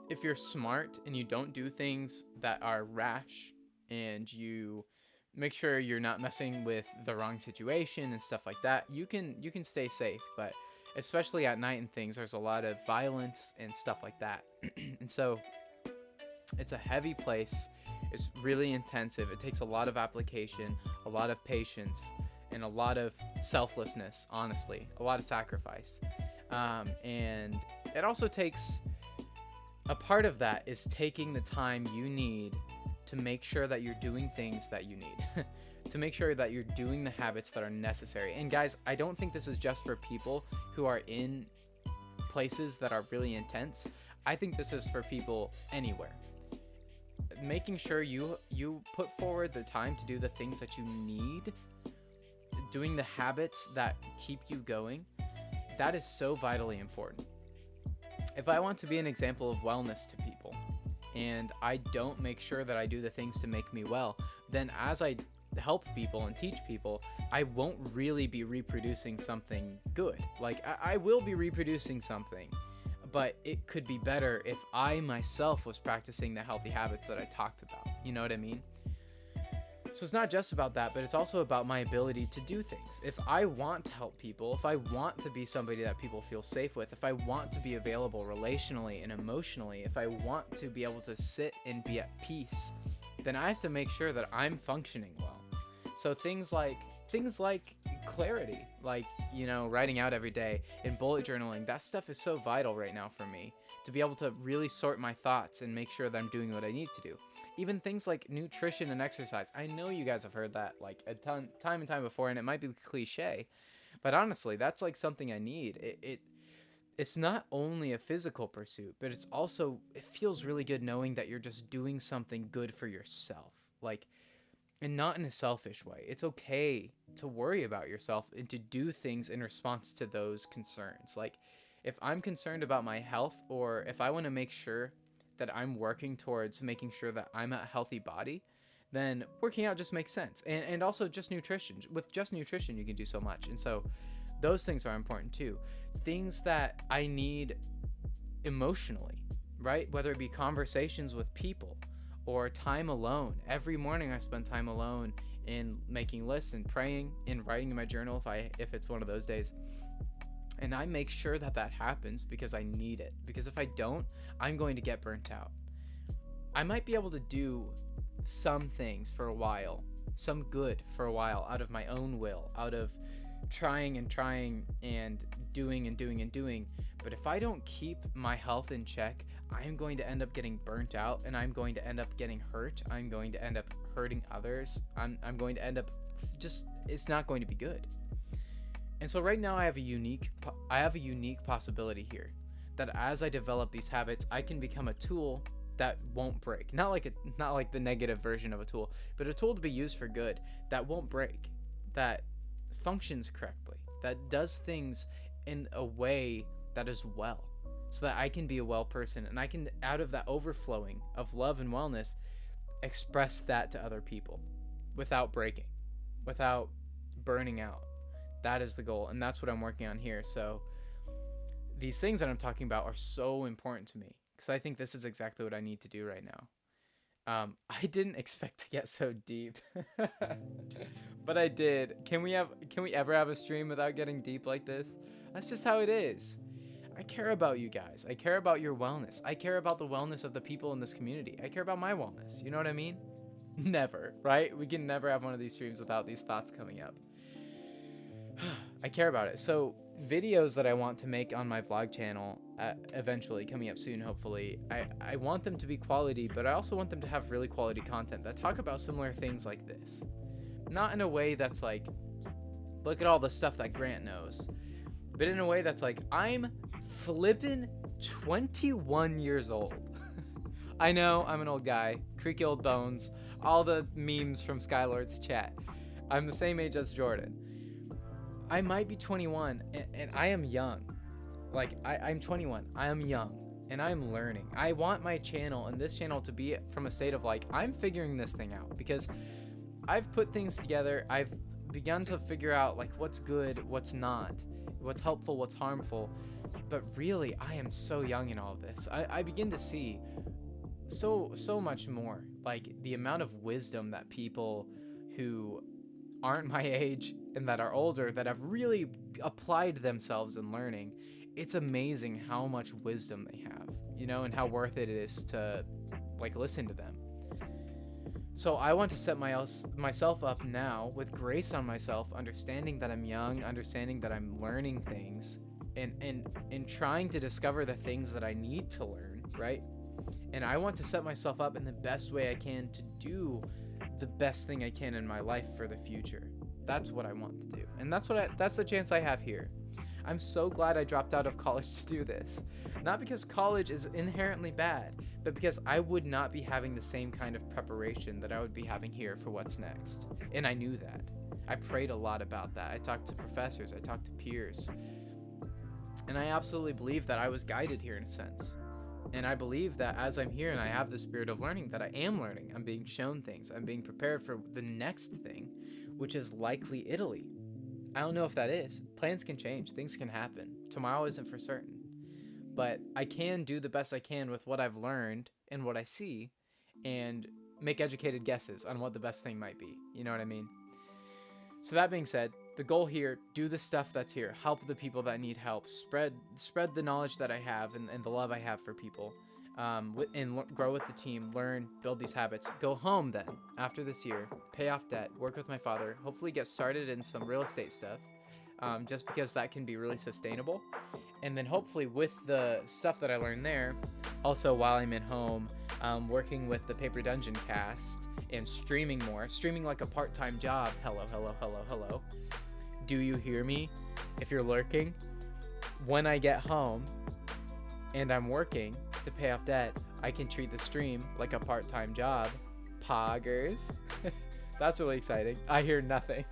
If you're smart and you don't do things that are rash, and you make sure you're not messing with the wrong situation and stuff like that, you can stay safe. But especially at night and things, there's a lot of violence and stuff like that. And so it's a heavy place. It's really intensive. It takes a lot of application, a lot of patience, and a lot of selflessness, honestly, a lot of sacrifice. And it also takes, a part of that is taking the time you need to make sure that you're doing things that you need. To make sure that you're doing the habits that are necessary. And guys, I don't think this is just for people who are in places that are really intense. I think this is for people anywhere. Making sure you put forward the time to do the things that you need, doing the habits that keep you going, that is so vitally important. If I want to be an example of wellness to people, and I don't make sure that I do the things to make me well, then as I help people and teach people, I won't really be reproducing something good. Like I will be reproducing something, but it could be better if I myself was practicing the healthy habits that I talked about. You know what I mean? So it's not just about that, but it's also about my ability to do things. If I want to help people, if I want to be somebody that people feel safe with, if I want to be available relationally and emotionally, if I want to be able to sit and be at peace, then I have to make sure that I'm functioning well. So things like clarity, like, writing out every day and bullet journaling, that stuff is so vital right now for me, to be able to really sort my thoughts and make sure that I'm doing what I need to do. Even things like nutrition and exercise. I know you guys have heard that like a time and time before, and it might be cliche, but honestly, that's like something I need. It's not only a physical pursuit, but it feels really good knowing that you're just doing something good for yourself. Like, and not in a selfish way. It's okay to worry about yourself and to do things in response to those concerns. Like, if I'm concerned about my health, or if I want to make sure that I'm working towards making sure that I'm a healthy body, then working out just makes sense. And also just nutrition. With just nutrition, you can do so much. And so those things are important too. Things that I need emotionally, right? Whether it be conversations with people or time alone. Every morning I spend time alone in making lists and praying and writing in my journal if it's one of those days. And I make sure that happens because I need it. Because if I don't, I'm going to get burnt out. I might be able to do some things for a while, some good for a while, out of my own will, out of trying and doing. But if I don't keep my health in check, I'm going to end up getting burnt out, and I'm going to end up getting hurt. I'm going to end up hurting others. I'm going to end up it's not going to be good. And so right now I have a unique possibility here, that as I develop these habits, I can become a tool that won't break. Not like the negative version of a tool, but a tool to be used for good, that won't break, that functions correctly, that does things in a way that is well, so that I can be a well person, and I can, out of that overflowing of love and wellness, express that to other people without breaking, without burning out. That is the goal, and that's what I'm working on here. So these things that I'm talking about are so important to me, because I think this is exactly what I need to do right now. I didn't expect to get so deep, but I did. Can we ever have a stream without getting deep like this? That's just how it is. I care about you guys. I care about your wellness. I care about the wellness of the people in this community. I care about my wellness. You know what I mean? Never, right? We can never have one of these streams without these thoughts coming up. I care about it. So videos that I want to make on my vlog channel, eventually coming up soon, hopefully, I want them to be quality, but I also want them to have really quality content that talk about similar things like this. Not in a way that's like, look at all the stuff that Grant knows, but in a way that's like, I'm flippin' 21 years old. I know, I'm an old guy, creaky old bones, all the memes from Skylord's chat. I'm the same age as Jordan. I might be 21, and I am young. Like, I'm 21, I am young, and I'm learning. I want my channel and this channel to be from a state of like, I'm figuring this thing out, because I've put things together. I've begun to figure out like what's good, what's not, what's helpful, what's harmful. But really, I am so young in all of this. I begin to see so much more, like the amount of wisdom that people who aren't my age and that are older, that have really applied themselves in learning. It's amazing how much wisdom they have, you know, and how worth it is to like listen to them. So I want to set myself up now with grace on myself, understanding that I'm young, understanding that I'm learning things, and trying to discover the things that I need to learn, right? And I want to set myself up in the best way I can to do the best thing I can in my life for the future. That's what I want to do. And that's the chance I have here. I'm so glad I dropped out of college to do this. Not because college is inherently bad, but because I would not be having the same kind of preparation that I would be having here for what's next. And I knew that. I prayed a lot about that. I talked to professors, I talked to peers. And I absolutely believe that I was guided here in a sense. And I believe that as I'm here and I have the spirit of learning, that I am learning. I'm being shown things. I'm being prepared for the next thing, which is likely Italy. I don't know if that is. Plans can change. Things can happen. Tomorrow isn't for certain. But I can do the best I can with what I've learned and what I see, and make educated guesses on what the best thing might be. You know what I mean? So that being said, the goal here, do the stuff that's here, help the people that need help, spread the knowledge that I have and the love I have for people, and grow with the team, learn, build these habits. Go home then, after this year, pay off debt, work with my father, hopefully get started in some real estate stuff, just because that can be really sustainable. And then hopefully with the stuff that I learned there, also while I'm at home, working with the Paper Dungeon cast and streaming like a part-time job. Hello. Do you hear me? If you're lurking, when I get home and I'm working to pay off debt, I can treat the stream like a part-time job. Poggers. That's really exciting. I hear nothing.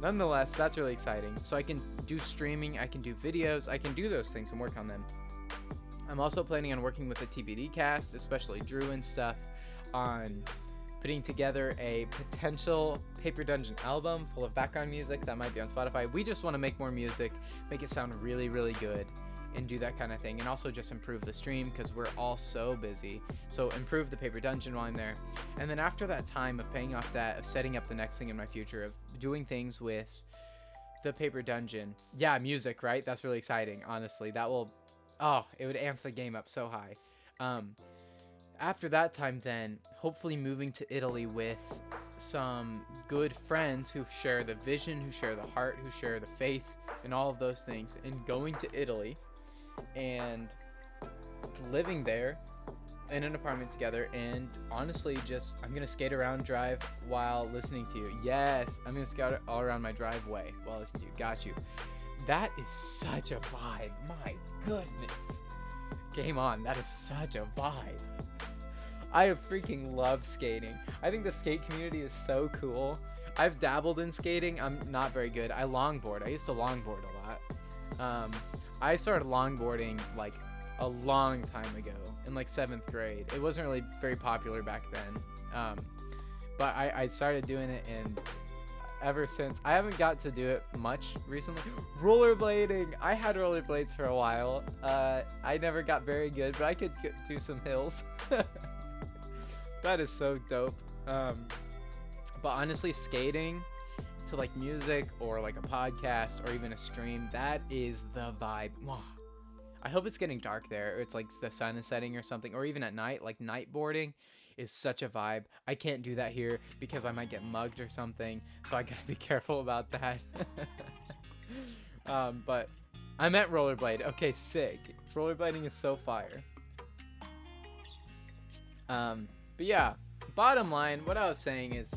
Nonetheless, that's really exciting. So I can do streaming, I can do videos, I can do those things and work on them. I'm also planning on working with the TBD cast, especially Drew and stuff, on putting together a potential Paper Dungeon album full of background music that might be on Spotify. We just want to make more music, make it sound really, really good, and do that kind of thing. And also just improve the stream because we're all so busy. So improve the Paper Dungeon while I'm there. And then after that time of paying off debt, of setting up the next thing in my future, of doing things with the Paper Dungeon. Yeah, music, right? That's really exciting, honestly. That will, it would amp the game up so high. After that time then, hopefully moving to Italy with some good friends who share the vision, who share the heart, who share the faith, and all of those things, and going to Italy and living there in an apartment together, and honestly just, I'm gonna skate around, drive while listening to you. Yes, I'm gonna skate all around my driveway while listening to you. Got you. That is such a vibe. My goodness. Game on. That is such a vibe. I freaking love skating. I think the skate community is so cool. I've dabbled in skating. I'm not very good. I longboard. I used to longboard a lot. I started longboarding like a long time ago in like 7th grade. It wasn't really very popular back then. But I started doing it, and ever since, I haven't got to do it much recently. Rollerblading. I had rollerblades for a while. I never got very good, but I could do some hills. That is so dope. But honestly, skating to like music or like a podcast or even a stream, that is the vibe. I hope it's getting dark there, or it's like the sun is setting or something, or even at night. Like night boarding is such a vibe. I can't do that here because I might get mugged or something, so I gotta be careful about that. But I meant rollerblade. Okay, sick. Rollerblading is so fire. But yeah, bottom line, what I was saying is,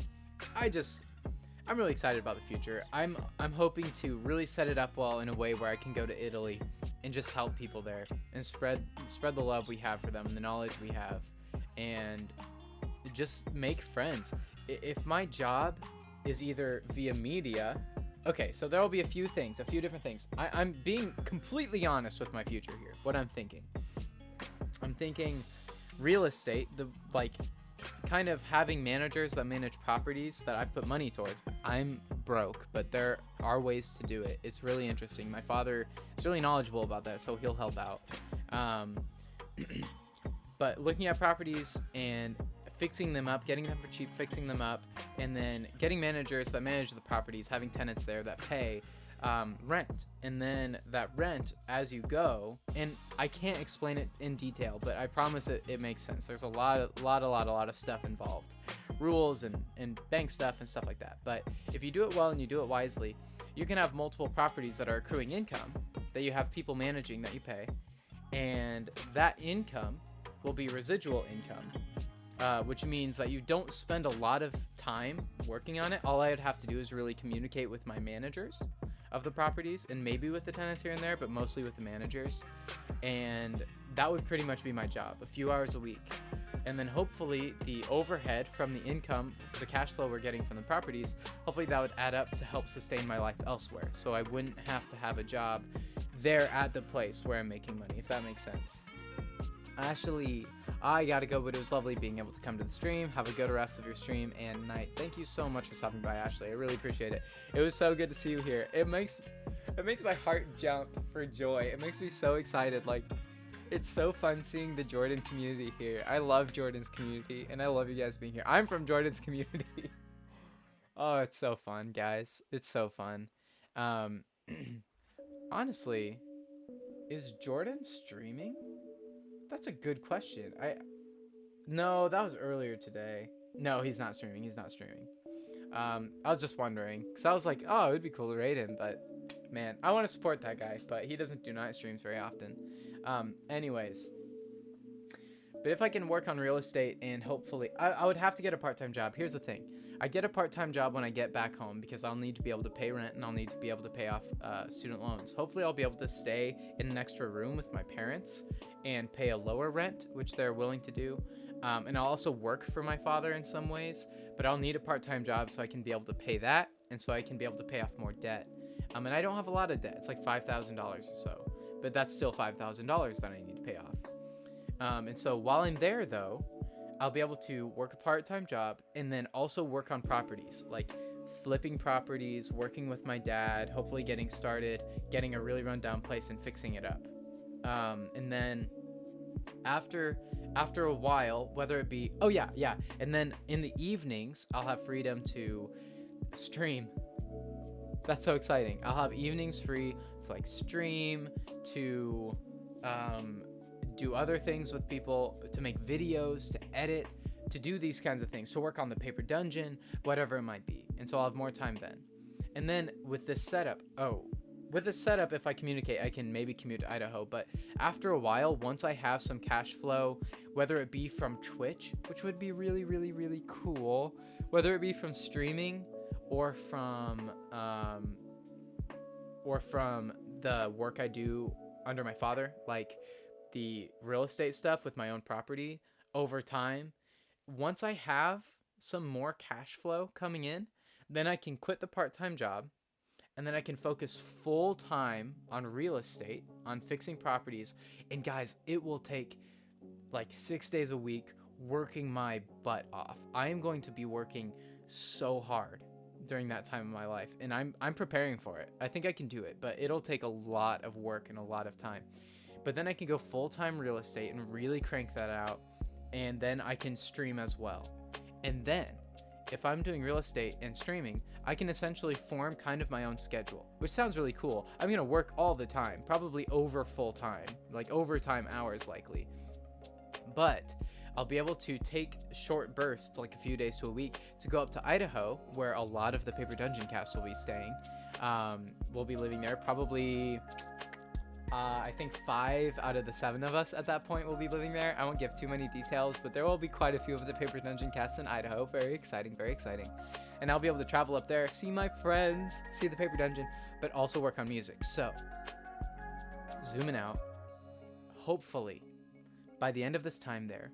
I'm really excited about the future. I'm hoping to really set it up well in a way where I can go to Italy and just help people there and spread the love we have for them and the knowledge we have, and just make friends. If my job is either via media, okay, so there will be a few different things. I'm being completely honest with my future here. What I'm thinking real estate, kind of having managers that manage properties that I've put money towards. I'm broke, but there are ways to do it. It's really interesting. My father is really knowledgeable about that, so he'll help out. But looking at properties and fixing them up, getting them for cheap, fixing them up, and then getting managers that manage the properties, having tenants there that pay rent, and then that rent as you go. And I can't explain it in detail, but I promise it makes sense. There's a lot of stuff involved, rules and bank stuff and stuff like that. But if you do it well and you do it wisely, you can have multiple properties that are accruing income that you have people managing that you pay, and that income will be residual income, which means that you don't spend a lot of time working on it. All I would have to do is really communicate with my managers of the properties, and maybe with the tenants here and there, but mostly with the managers. And that would pretty much be my job, a few hours a week. And then hopefully the overhead from the income, the cash flow we're getting from the properties, hopefully that would add up to help sustain my life elsewhere. So I wouldn't have to have a job there at the place where I'm making money, if that makes sense. Ashley, I gotta go, but it was lovely being able to come to the stream. Have a good rest of your stream and night. Thank you so much for stopping by, Ashley. I really appreciate it. It was so good to see you here. It makes my heart jump for joy. It makes me so excited. Like, it's so fun seeing the Jordan community here. I love Jordan's community, and I love you guys being here. I'm from Jordan's community. Oh, it's so fun, guys. It's so fun. Honestly, is Jordan streaming? That's a good question. No, that was earlier today. No, he's not streaming. I was just wondering, because I was like, oh, it would be cool to raid him, but man, I want to support that guy, but he doesn't do night streams very often. Anyways, but if I can work on real estate, and hopefully I would have to get a part-time job. Here's the thing. I get a part-time job when I get back home, because I'll need to be able to pay rent, and I'll need to be able to pay off student loans. Hopefully I'll be able to stay in an extra room with my parents and pay a lower rent, which they're willing to do. And I'll also work for my father in some ways, but I'll need a part-time job so I can be able to pay that, and so I can be able to pay off more debt. And I don't have a lot of debt. It's like $5,000 or so, but that's still $5,000 that I need to pay off. And so while I'm there, though, I'll be able to work a part-time job and then also work on properties, like flipping properties, working with my dad, hopefully getting started, getting a really rundown place and fixing it up. And then after a while, whether it be, and then in the evenings, I'll have freedom to stream. That's so exciting. I'll have evenings free to like stream, to do other things with people, to make videos, to edit, to do these kinds of things, to work on the paper dungeon, whatever it might be. And so I'll have more time then. And then with this setup, if I communicate, I can maybe commute to Idaho. But after a while, once I have some cash flow, whether it be from Twitch, which would be really, really, really cool, whether it be from streaming or from the work I do under my father, like the real estate stuff with my own property, over time, once I have some more cash flow coming in, Then I can quit the part-time job, and then I can focus full time on real estate, on fixing properties. And guys, it will take like 6 days a week working my butt off. I am going to be working so hard during that time of my life, and I'm preparing for it. I think I can do it, but it'll take a lot of work and a lot of time. But then I can go full-time real estate and really crank that out, and then I can stream as well. And then if I'm doing real estate and streaming, I can essentially form kind of my own schedule, which sounds really cool. I'm going to work all the time, probably over full time, like overtime hours likely. But I'll be able to take short bursts, like a few days to a week, to go up to Idaho, where a lot of the Paper Dungeon cast will be staying. We'll be living there probably... I think 5 out of the 7 of us at that point will be living there. I won't give too many details, but there will be quite a few of the Paper Dungeon casts in Idaho. Very exciting, very exciting. And I'll be able to travel up there, see my friends, see the Paper Dungeon, but also work on music. So, zooming out, hopefully, by the end of this time there,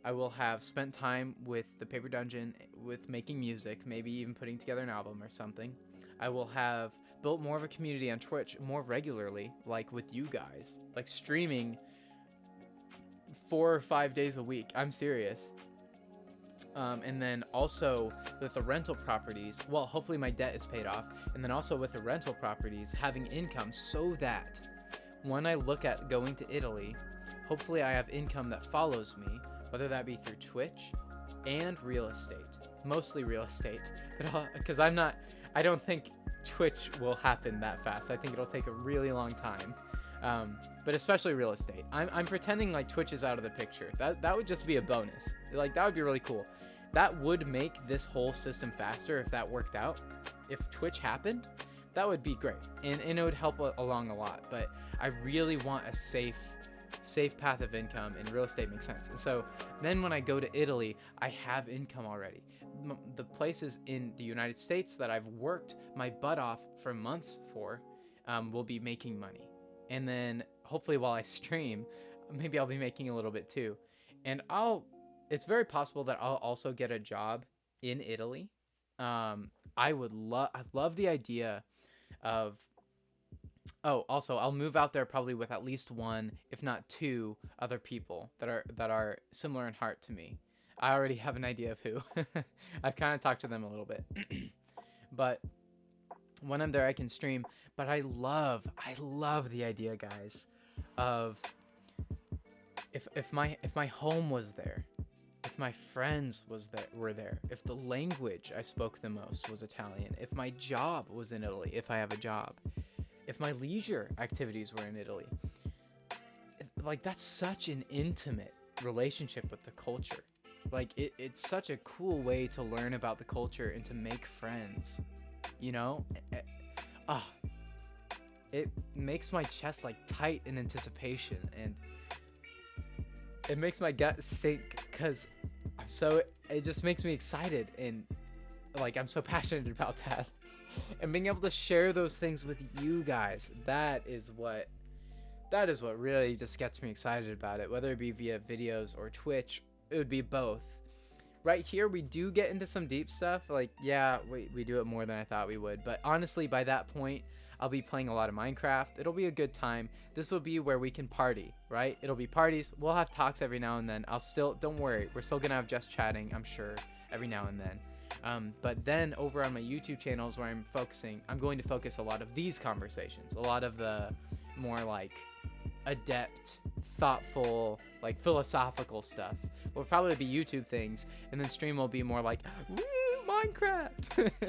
I will have spent time with the Paper Dungeon, with making music, maybe even putting together an album or something. I will have built more of a community on Twitch more regularly, like with you guys, like streaming 4 or 5 days a week. I'm serious. And then also with the rental properties, well, hopefully my debt is paid off. And then also with the rental properties, having income so that when I look at going to Italy, hopefully I have income that follows me, whether that be through Twitch and real estate, mostly real estate, because I don't think Twitch will happen that fast. I think it'll take a really long time, but especially real estate. I'm pretending like Twitch is out of the picture. That would just be a bonus. Like, that would be really cool. That would make this whole system faster if that worked out. If Twitch happened, that would be great, and it would help along a lot. But I really want a safe path of income, and real estate makes sense. And so then when I go to Italy, I have income already. The places in the United States that I've worked my butt off for months for will be making money. And then hopefully while I stream, maybe I'll be making a little bit too. And it's very possible that I'll also get a job in Italy. I love the idea of, also I'll move out there probably with at least 1, if not 2 other people that are similar in heart to me. I already have an idea of who. I've kind of talked to them a little bit. But when I'm there, I can stream. But I love the idea, guys, of if my home was there, if my friends were there, if the language I spoke the most was Italian, if my job was in Italy, if I have a job, if my leisure activities were in Italy. Like, that's such an intimate relationship with the culture. Like, it's such a cool way to learn about the culture and to make friends, you know? It makes my chest, like, tight in anticipation, and it makes my gut sink, because it just makes me excited, and, like, I'm so passionate about that. And being able to share those things with you guys, that is what really just gets me excited about it, whether it be via videos or Twitch. It would be both. Right here, we do get into some deep stuff. Like, yeah, we do it more than I thought we would. But honestly, by that point, I'll be playing a lot of Minecraft. It'll be a good time. This will be where we can party, right? It'll be parties. We'll have talks every now and then. Don't worry. We're still going to have just chatting, I'm sure, every now and then. But then over on my YouTube channels where I'm going to focus a lot of these conversations. A lot of the more, like, adept, thoughtful, like, philosophical stuff will probably be YouTube things, and then stream will be more like, woo, Minecraft.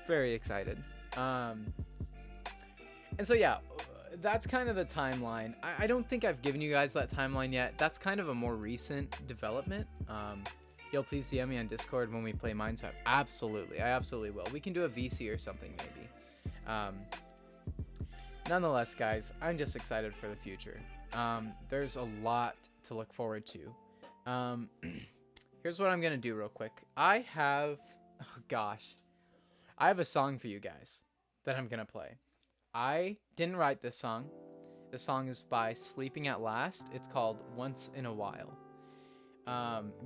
Very excited. And so yeah, that's kind of the timeline. I don't think I've given you guys that timeline yet. That's kind of a more recent development. Yo, please DM me on Discord when we play Minecraft. Absolutely, I absolutely will. We can do a VC or something maybe. Nonetheless, guys, I'm just excited for the future. There's a lot to look forward to. Here's what I'm gonna do real quick. I have a song for you guys that I'm gonna play. I didn't write this song. The song is by Sleeping at Last. It's called Once in a While.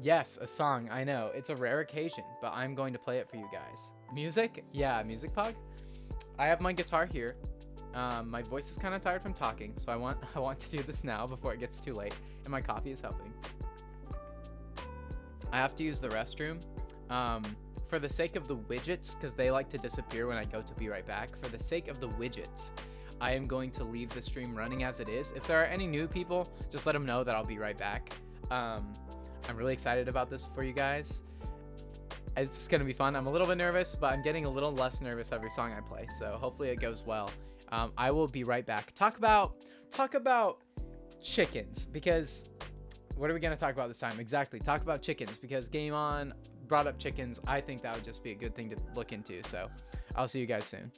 Yes, a song, I know. It's a rare occasion, but I'm going to play it for you guys. Music? Yeah, music pog. I have my guitar here. My voice is kind of tired from talking, so I want to do this now before it gets too late, and my coffee is helping. I have to use the restroom. For the sake of the widgets, because they like to disappear when I go to be right back, for the sake of the widgets, I am going to leave the stream running as it is. If there are any new people, just let them know that I'll be right back. I'm really excited about this for you guys. It's going to be fun. I'm a little bit nervous, but I'm getting a little less nervous every song I play, so hopefully it goes well. I will be right back. Talk about chickens, because what are we going to talk about this time? Exactly, talk about chickens, because Game On brought up chickens. I think that would just be a good thing to look into, so I'll see you guys soon.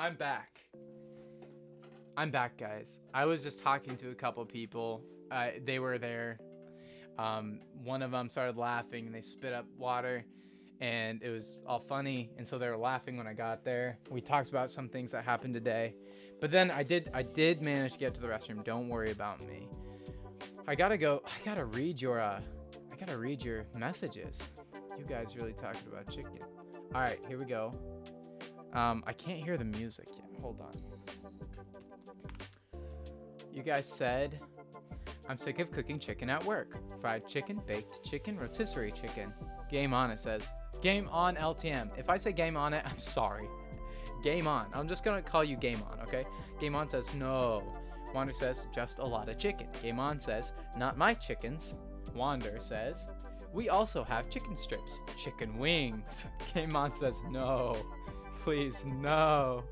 I'm back. I'm back, guys. I was just talking to a couple people. They were there. One of them started laughing and they spit up water and it was all funny. And so they were laughing when I got there. We talked about some things that happened today. But then I did manage to get to the restroom. Don't worry about me. I gotta go. I gotta read your messages. You guys really talking about chicken. All right, here we go. I can't hear the music yet. Hold on. You guys said, I'm sick of cooking chicken at work. Fried chicken, baked chicken, rotisserie chicken. Game on, it says. Game on, LTM. If I say game on it, I'm sorry. Game on. I'm just gonna call you game on, okay? Game on says, no. Wander says, just a lot of chicken. Game on says, not my chickens. Wander says, we also have chicken strips, chicken wings. Game on says, no. Please, no.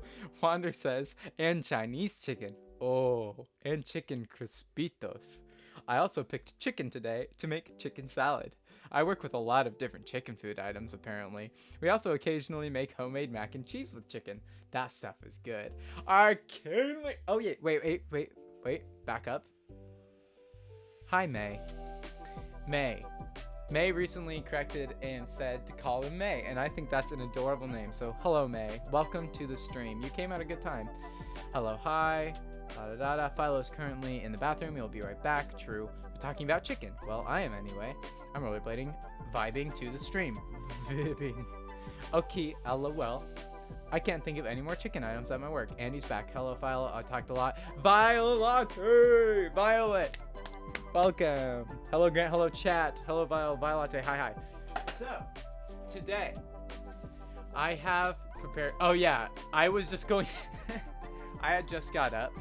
Wander says, and Chinese chicken. Oh, and chicken crispitos. I also picked chicken today to make chicken salad. I work with a lot of different chicken food items, apparently. We also occasionally make homemade mac and cheese with chicken. That stuff is good. Arcade. Oh, yeah. Wait. Back up. Hi, May. May recently corrected and said to call him May, and I think that's an adorable name. So, hello, May. Welcome to the stream. You came at a good time. Hello, hi. Philo's currently in the bathroom. He'll be right back. True. We're talking about chicken. Well, I am anyway. I'm rollerblading, vibing to the stream. Vibbing. Okay, lol. I can't think of any more chicken items at my work. Andy's back. Hello, Philo. I talked a lot. Violet. Welcome. Hello, Grant. Hello, chat. Hello, Violet. Hi. So, today, I have prepared. Oh, yeah. I was just going. I had just got up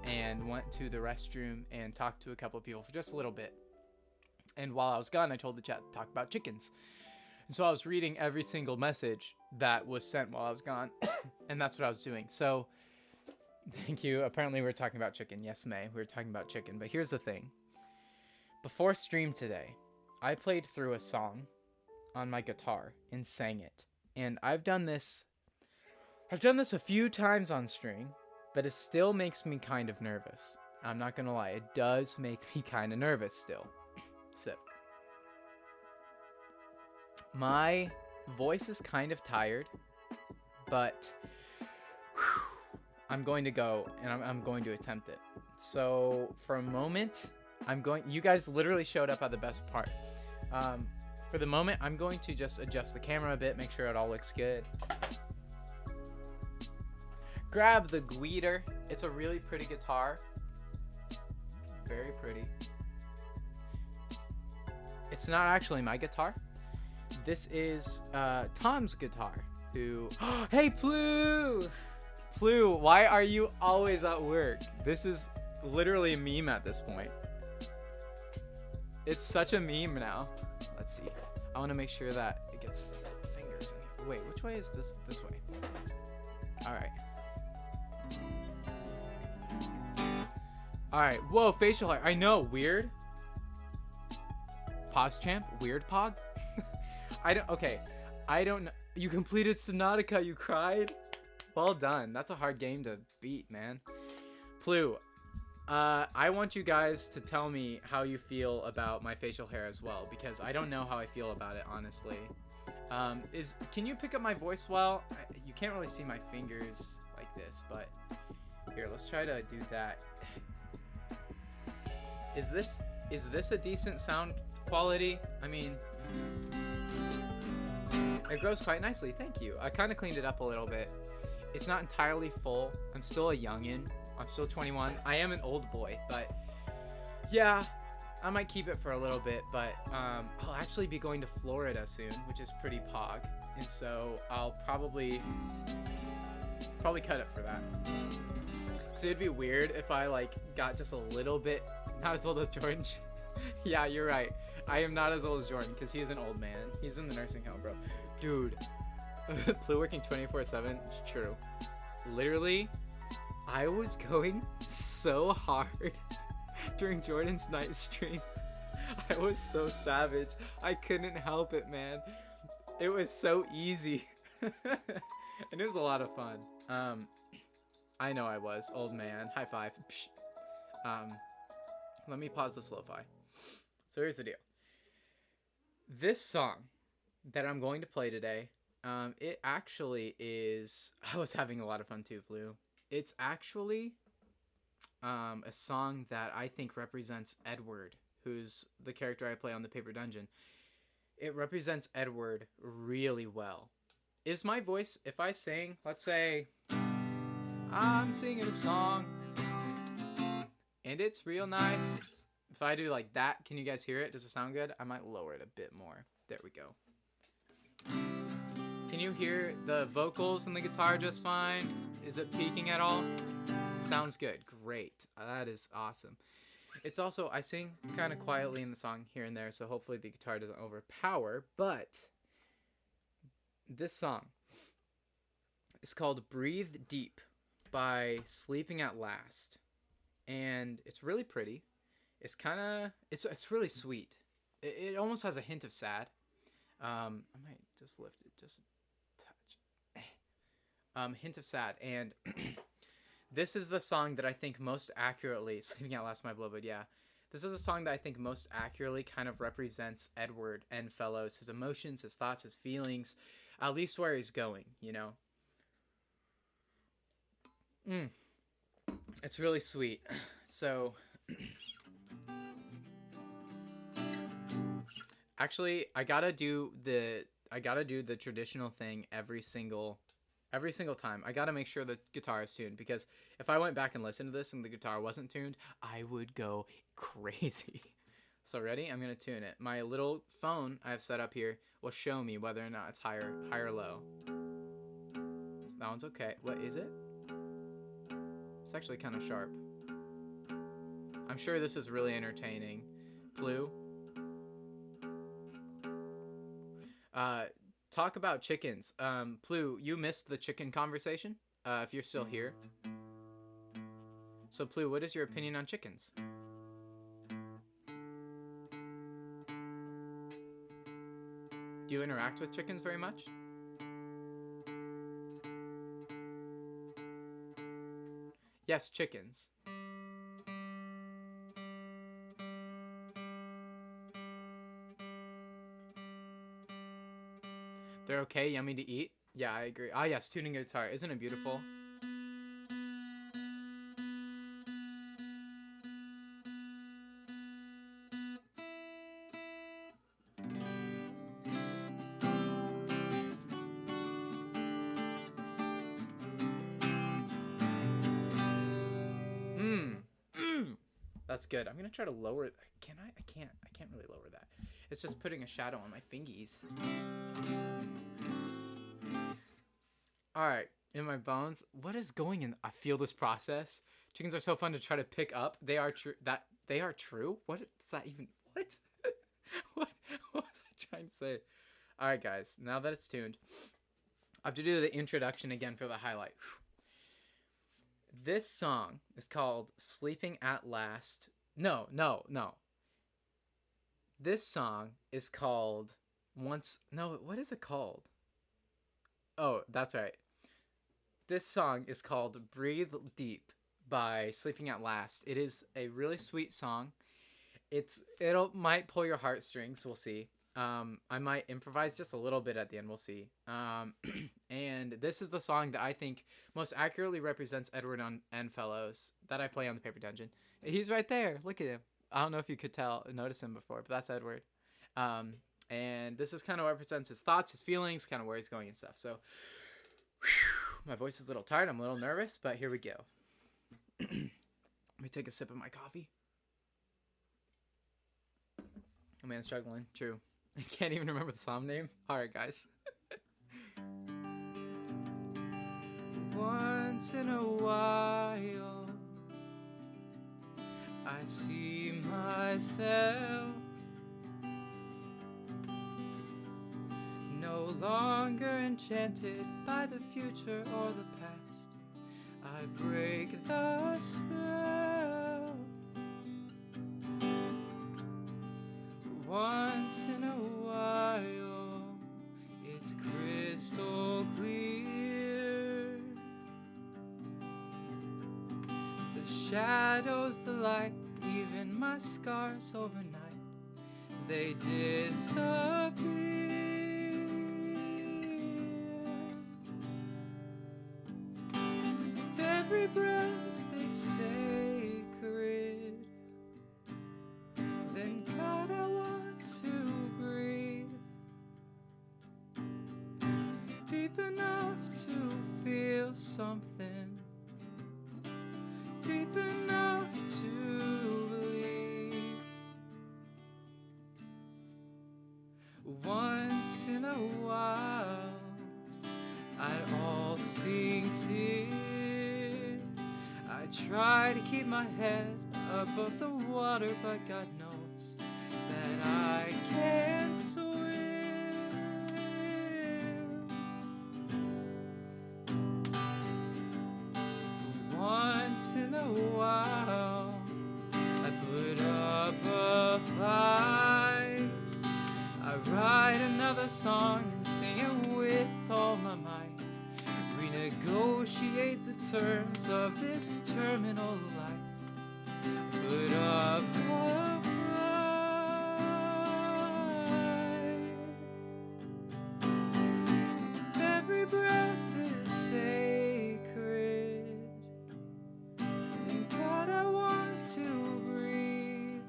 and went to the restroom and talked to a couple of people for just a little bit. And while I was gone, I told the chat to talk about chickens. And so I was reading every single message that was sent while I was gone. And that's what I was doing. So, thank you. Apparently, we were talking about chicken. Yes, May. We were talking about chicken. But here's the thing. Before stream today, I played through a song on my guitar and sang it. And I've done this a few times on stream, but it still makes me kind of nervous. I'm not gonna lie, it does make me kind of nervous still. So, my voice is kind of tired, but I'm going to go and I'm going to attempt it. So, for a moment, you guys literally showed up at the best part. For the moment, I'm going to just adjust the camera a bit, make sure it all looks good. Grab the Guitar. It's a really pretty guitar. Very pretty. It's not actually my guitar. This is Tom's guitar. Who? Hey, Plu! Plu, why are you always at work? This is literally a meme at this point. It's such a meme now. Let's see. I want to make sure that it gets fingers in here. Wait, which way is this? This way. All right. All right. Whoa, facial hair. I know. Weird. Pause champ. Weird pog. Okay. I don't know. You completed Subnautica. You cried. Well done. That's a hard game to beat, man. Plu. I want you guys to tell me how you feel about my facial hair as well, because I don't know how I feel about it, honestly. Can you pick up my voice well? You can't really see my fingers like this, but here, let's try to do that. Is this a decent sound quality? I mean, it grows quite nicely. Thank you. I kind of cleaned it up a little bit. It's not entirely full. I'm still a youngin'. I'm still 21. I am an old boy, but yeah, I might keep it for a little bit, but I'll actually be going to Florida soon, which is pretty pog, and so I'll probably cut it for that. So it'd be weird if I like got just a little bit not as old as Jordan. Yeah, you're right. I am not as old as Jordan because he is an old man. He's in the nursing home, bro. Dude, Plu working 24/7. It's true. Literally, I was going so hard during Jordan's night stream. I was so savage. I couldn't help it, man. It was so easy. And it was a lot of fun. I know I was. Old man. High five. Let me pause the lo-fi. So here's the deal. This song that I'm going to play today, it actually is... I was having a lot of fun too, Blue. It's actually a song that I think represents Edward, who's the character I play on the Paper Dungeon. It represents Edward really well. Is my voice, if I sing, let's say, I'm singing a song, and it's real nice. If I do like that, can you guys hear it? Does it sound good? I might lower it a bit more. There we go. Can you hear the vocals and the guitar just fine? Is it peaking at all? Sounds good. Great. That is awesome. It's also, I sing kind of quietly in the song here and there, so hopefully the guitar doesn't overpower, but this song is called Breathe Deep by Sleeping at Last, and it's really pretty. It's kind of, it's really sweet. It almost has a hint of sad. I might just lift it just a touch. Hint of sad, and this is the song that I think most accurately, Sleeping at Last, my beloved, yeah. This is a song that I think most accurately kind of represents Edward and Fellows, his emotions, his thoughts, his feelings, at least where he's going, you know? It's really sweet. So, actually, I gotta do the traditional thing every single time. I gotta make sure the guitar is tuned, because if I went back and listened to this and the guitar wasn't tuned, I would go crazy. So ready? I'm gonna tune it. My little phone I have set up here will show me whether or not it's high or low. So that one's okay. What is it? It's actually kind of sharp. I'm sure this is really entertaining. Blue. Talk about chickens. Plu, you missed the chicken conversation, if you're still here. So, Plu, what is your opinion on chickens? Do you interact with chickens very much? Yes, chickens. They're okay, yummy to eat? Yeah, I agree. Ah, yes, tuning a guitar. Isn't it beautiful? That's good. I'm gonna try to lower it. Can I? I can't really lower that. It's just putting a shadow on my fingies. Alright, in my bones. What is going in? I feel this process. Chickens are so fun to try to pick up. They are true. They are true? What is that even? What? What was I trying to say? Alright, guys. Now that it's tuned, I have to do the introduction again for the highlight. This song is called Sleeping at Last. No. This song is called what is it called? Oh, that's right. This song is called Breathe Deep by Sleeping at Last. It is a really sweet song. It might pull your heartstrings, we'll see. I might improvise just a little bit at the end, we'll see. And this is the song that I think most accurately represents Edward and Fellows that I play on the Paper Dungeon. He's right there. Look at him. I don't know if you could notice him before, but that's Edward. And this is kind of what represents his thoughts, his feelings, kind of where he's going and stuff. So, my voice is a little tired. I'm a little nervous, but here we go. Let me take a sip of my coffee. Oh man, struggling. True. I can't even remember the song name. Alright, guys. Once in a while, I see myself no longer enchanted by the future or the past. I break the spell. Once in a while, it's crystal clear. shadows, the light, even my scars overnight, they disappear. With every breath they sacred, then God I want to breathe deep enough to feel something, deep enough to believe. Once in a while I'd all sing tears. I try to keep my head above the water, but God knows that I can't swim. Once in a while I put up a fight. I write another song and sing it with all my might. Renegotiate the terms of this terminal life. Put up a fight. Every breath is sacred, and God I want to breathe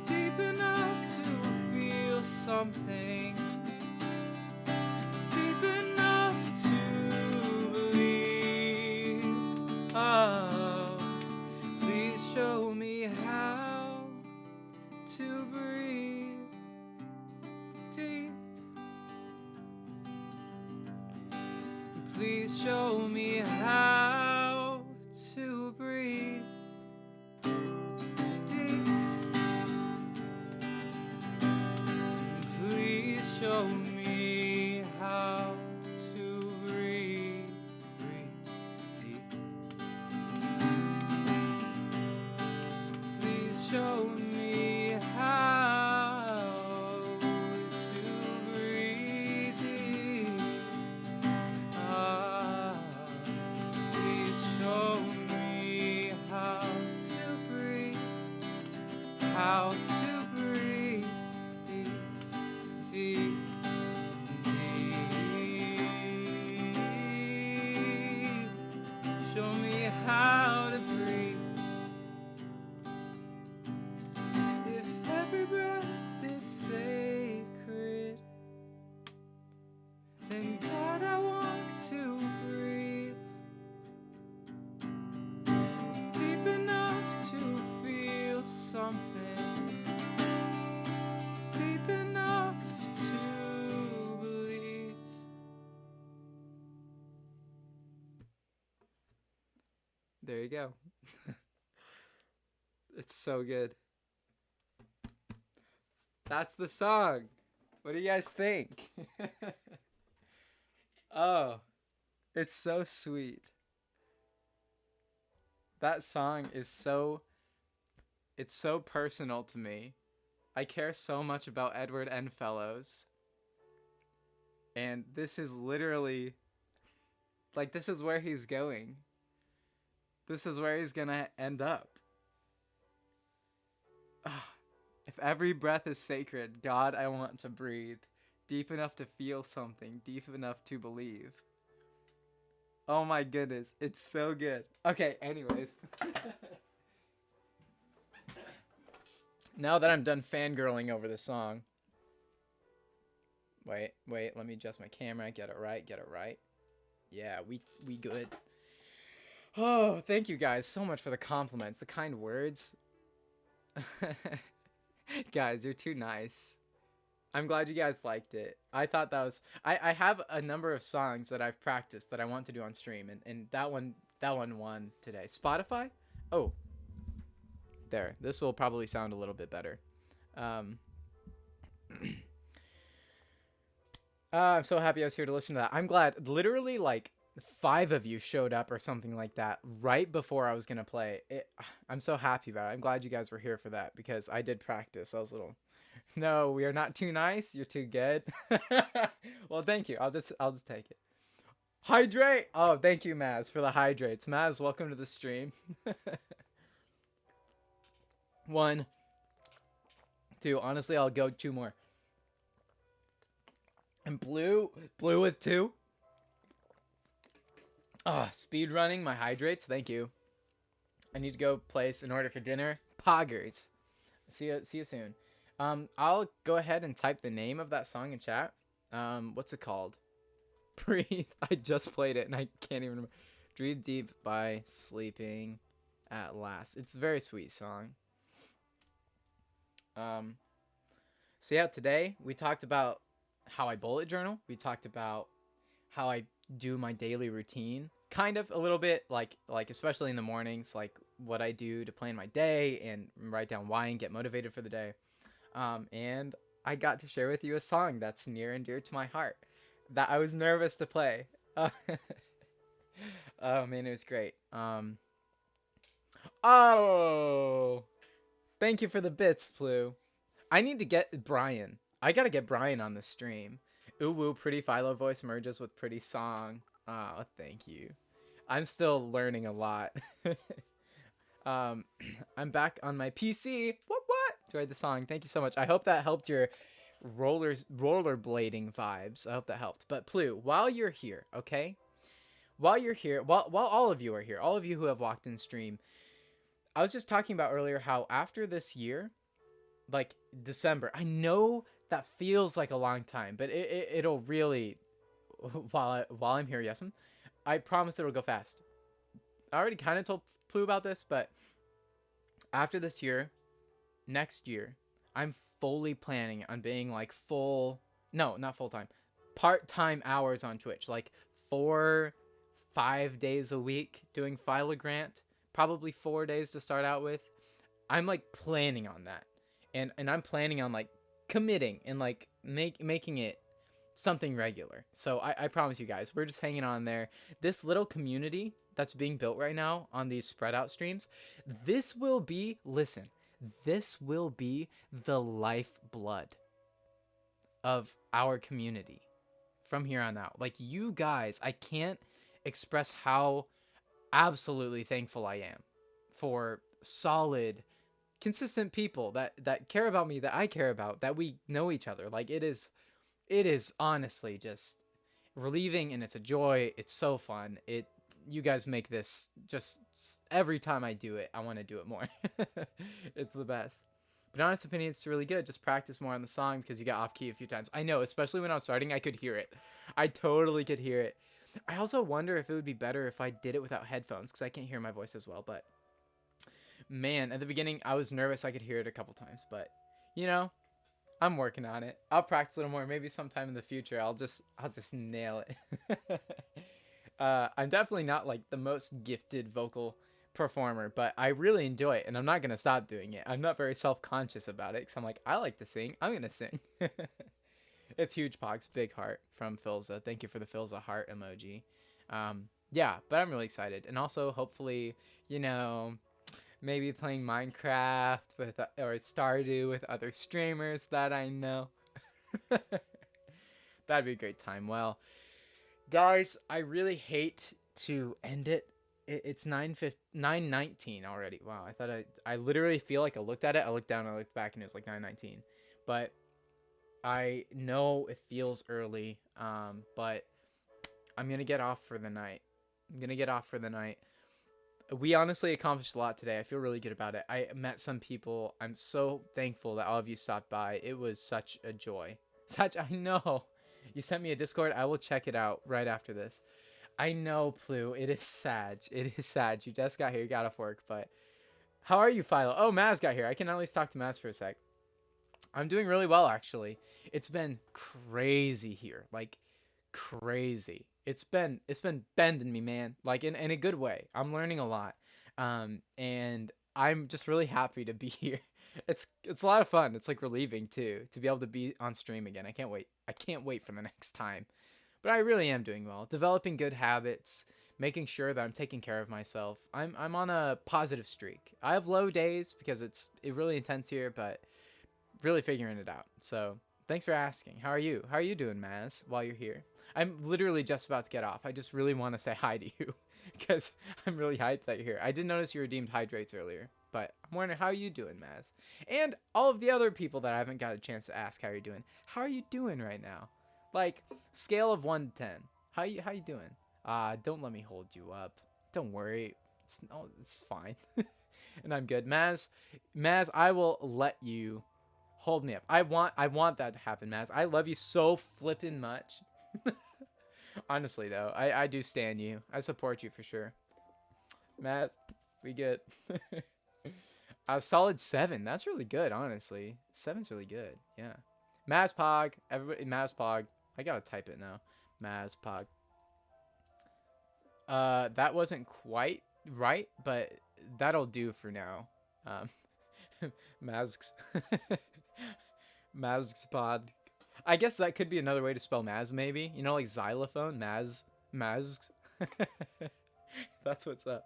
deep enough to feel something, deep enough to believe. Oh, please show me how to breathe deep. Please show me how to breathe deep. Please show me how to breathe deep. Please show me how to breathe deep. Please show me how to breathe, how to breathe deep, deep, deep. Show me how to breathe. If every breath is sacred, then God I want to breathe deep enough to feel something, deep enough to believe. There you go. It's so good. That's the song. What do you guys think? Oh, it's so sweet. That song is it's so personal to me. I care so much about Edward N. Fellows. And this is literally, like, this is where he's going. This is where he's gonna end up. If every breath is sacred, God, I want to breathe deep enough to feel something, deep enough to believe. Oh my goodness, it's so good. Okay, anyways. Now that I'm done fangirling over the song. Wait, let me adjust my camera, get it right. Yeah, we good. Oh, thank you guys so much for the compliments, the kind words. Guys, you're too nice. I'm glad you guys liked it. I thought that was... I have a number of songs that I've practiced that I want to do on stream, and that one won today. Spotify? Oh. There. This will probably sound a little bit better. I'm so happy I was here to listen to that. I'm glad. Literally, like, 5 of you showed up or something like that right before I was going to play. I'm so happy about it. I'm glad you guys were here for that because I did practice. I was a little... No, we are not too nice. You're too good. Well, thank you. I'll just take it. Hydrate! Oh, thank you, Maz, for the hydrates. Maz, welcome to the stream. 1, 2. Honestly, I'll go 2 more. And blue with 2. Speed running my hydrates. Thank you. I need to go place an order for dinner. Poggers. See you soon. I'll go ahead and type the name of that song in chat. What's it called? Breathe. I just played it and I can't even remember. Breathe Deep by Sleeping at Last. It's a very sweet song. So yeah, today we talked about how I bullet journal. We talked about how I do my daily routine. Kind of a little bit like especially in the mornings, like what I do to plan my day and write down why and get motivated for the day. And I got to share with you a song that's near and dear to my heart that I was nervous to play. Oh man, it was great. Oh, thank you for the bits, Flu. I need to get Brian. I gotta get Brian on the stream. Ooh woo, pretty Philo voice merges with pretty song. Oh, thank you. I'm still learning a lot. I'm back on my PC. What? Enjoyed the song. Thank you so much. I hope that helped your rollerblading vibes. I hope that helped. But Plu, while you're here, okay? While you're here, while all of you are here, all of you who have walked in stream, I was just talking about earlier how after this year, like December, I know that feels like a long time, but it'll really, while I'm here, yes, I promise it'll go fast. I already kind of told Plu about this, but after this year, next year, I'm fully planning on being like not full-time, part-time hours on Twitch, like 4-5 days a week doing philogrant, probably 4 days to start out with. I'm like planning on that, and I'm planning on like committing and like making it something regular. So I promise you guys, we're just hanging on there. This little community that's being built right now on these spread out streams, this will be the lifeblood of our community from here on out. Like, you guys, I can't express how absolutely thankful I am for solid, consistent people that care about me, that I care about, that we know each other. Like, it is honestly just relieving, and it's a joy. It's so fun. You guys make this just every time I do it, I want to do it more. It's the best. But honest opinion, it's really good. Just practice more on the song because you got off key a few times. I know, especially when I was starting, I could hear it. I totally could hear it. I also wonder if it would be better if I did it without headphones because I can't hear my voice as well. But man, at the beginning, I was nervous. I could hear it a couple times, but I'm working on it. I'll practice a little more. Maybe sometime in the future, I'll just nail it. I'm definitely not like the most gifted vocal performer, but I really enjoy it, and I'm not gonna stop doing it. I'm not very self-conscious about it because I'm like, I like to sing. I'm gonna sing. It's huge, Pogs. Big heart from Philza. Thank you for the Philza heart emoji. Yeah, but I'm really excited, and also hopefully, maybe playing Minecraft or Stardew with other streamers that I know. That'd be a great time. Well, guys, I really hate to end it. It's 9:19 already. Wow, I literally feel like I looked at it. I looked down, I looked back, and it was like 9:19. But I know it feels early. But I'm gonna get off for the night. We honestly accomplished a lot today. I feel really good about it. I met some people. I'm so thankful that all of you stopped by. It was such a joy. I know. You sent me a Discord. I will check it out right after this. I know, Plu. It is sad. You just got here. You got off work. But how are you, Philo? Oh, Maz got here. I can at least talk to Maz for a sec. I'm doing really well, actually. It's been crazy here. Like, crazy. It's been bending me, man. Like, in a good way. I'm learning a lot. And I'm just really happy to be here. It's a lot of fun. It's like relieving too to be able to be on stream again. I can't wait for the next time. But I really am doing well. Developing good habits, making sure that I'm taking care of myself. I'm on a positive streak. I have low days because it's really intense here, but really figuring it out. So thanks for asking. How are you? How are you doing, Maz, while you're here? I'm literally just about to get off. I just really want to say hi to you because I'm really hyped that you're here. I did notice you redeemed hydrates earlier, but I'm wondering how you doing, Maz, and all of the other people that I haven't got a chance to ask how you're doing. How are you doing right now? Like scale of 1 to 10. How you doing? Don't let me hold you up. Don't worry. It's fine. And I'm good. Maz, I will let you hold me up. I want that to happen, Maz. I love you so flippin' much. Honestly though, I do stan you. I support you for sure. Maz, we good. A solid 7. That's really good, honestly. 7's really good. Yeah. Mazpog. Everybody, Mazpog. I gotta type it now. Mazpog. That wasn't quite right, but that'll do for now. Mazgs. Mazgspod. I guess that could be another way to spell Maz, maybe. You know, like xylophone? Mazgs. That's what's up.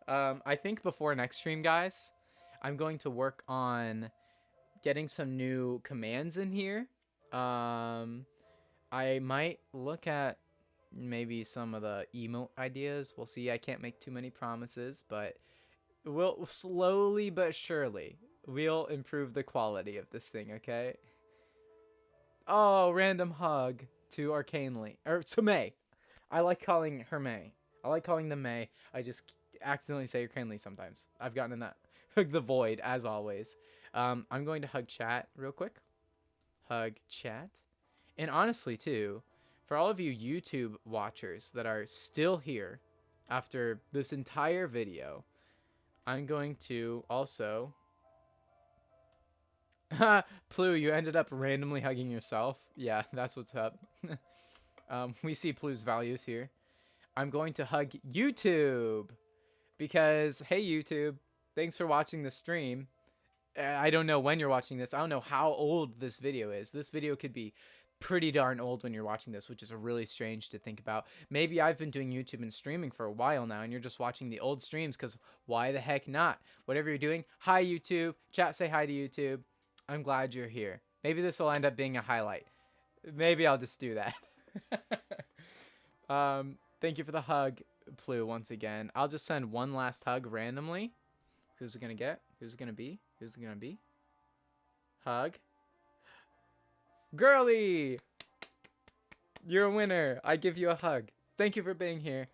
I think before next stream, guys, I'm going to work on getting some new commands in here. I might look at maybe some of the emote ideas. We'll see. I can't make too many promises, but we'll slowly but surely we'll improve the quality of this thing, okay? Oh, random hug to Arcanely, or to May. I like calling her May. I like calling them May. I just accidentally say Arcanely sometimes. I've gotten in that. Hug the void, as always. I'm going to hug chat real quick. Hug chat. And honestly, too, for all of you YouTube watchers that are still here after this entire video, I'm going to also... Plu, you ended up randomly hugging yourself. Yeah, that's what's up. We see Plu's values here. I'm going to hug YouTube because, hey YouTube, thanks for watching the stream. I don't know when you're watching this. I don't know how old this video is. This video could be pretty darn old when you're watching this, which is really strange to think about. Maybe I've been doing YouTube and streaming for a while now, and you're just watching the old streams because why the heck not? Whatever you're doing, hi YouTube. Chat, say hi to YouTube. I'm glad you're here. Maybe this will end up being a highlight. Maybe I'll just do that. Thank you for the hug, Plu, once again. I'll just send one last hug randomly. Who's it gonna get? Who's it gonna be? Who's it gonna be? Hug. Girly! You're a winner. I give you a hug. Thank you for being here.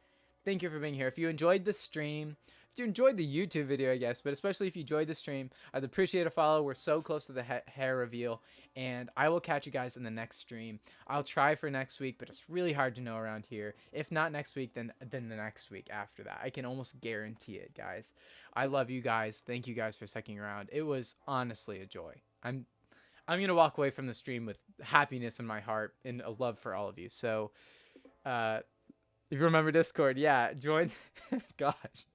Thank you for being here. If you enjoyed the stream, if you enjoyed the YouTube video, I guess, but especially if you enjoyed the stream, I'd appreciate a follow. We're so close to the hair reveal, and I will catch you guys in the next stream. I'll try for next week, but it's really hard to know around here. If not next week, then the next week after that. I can almost guarantee it, guys. I love you guys. Thank you guys for sticking around. It was honestly a joy. I'm gonna walk away from the stream with happiness in my heart and a love for all of you. So, if you remember Discord, yeah, join. Gosh.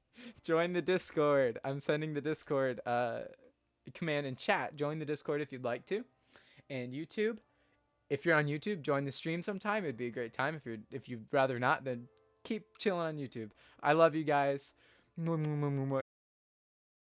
Join the Discord. I'm sending the Discord command in chat. Join the Discord if you'd like to. And YouTube, if you're on YouTube, join the stream sometime. It'd be a great time. If you'd rather not, then keep chilling on YouTube. I love you guys.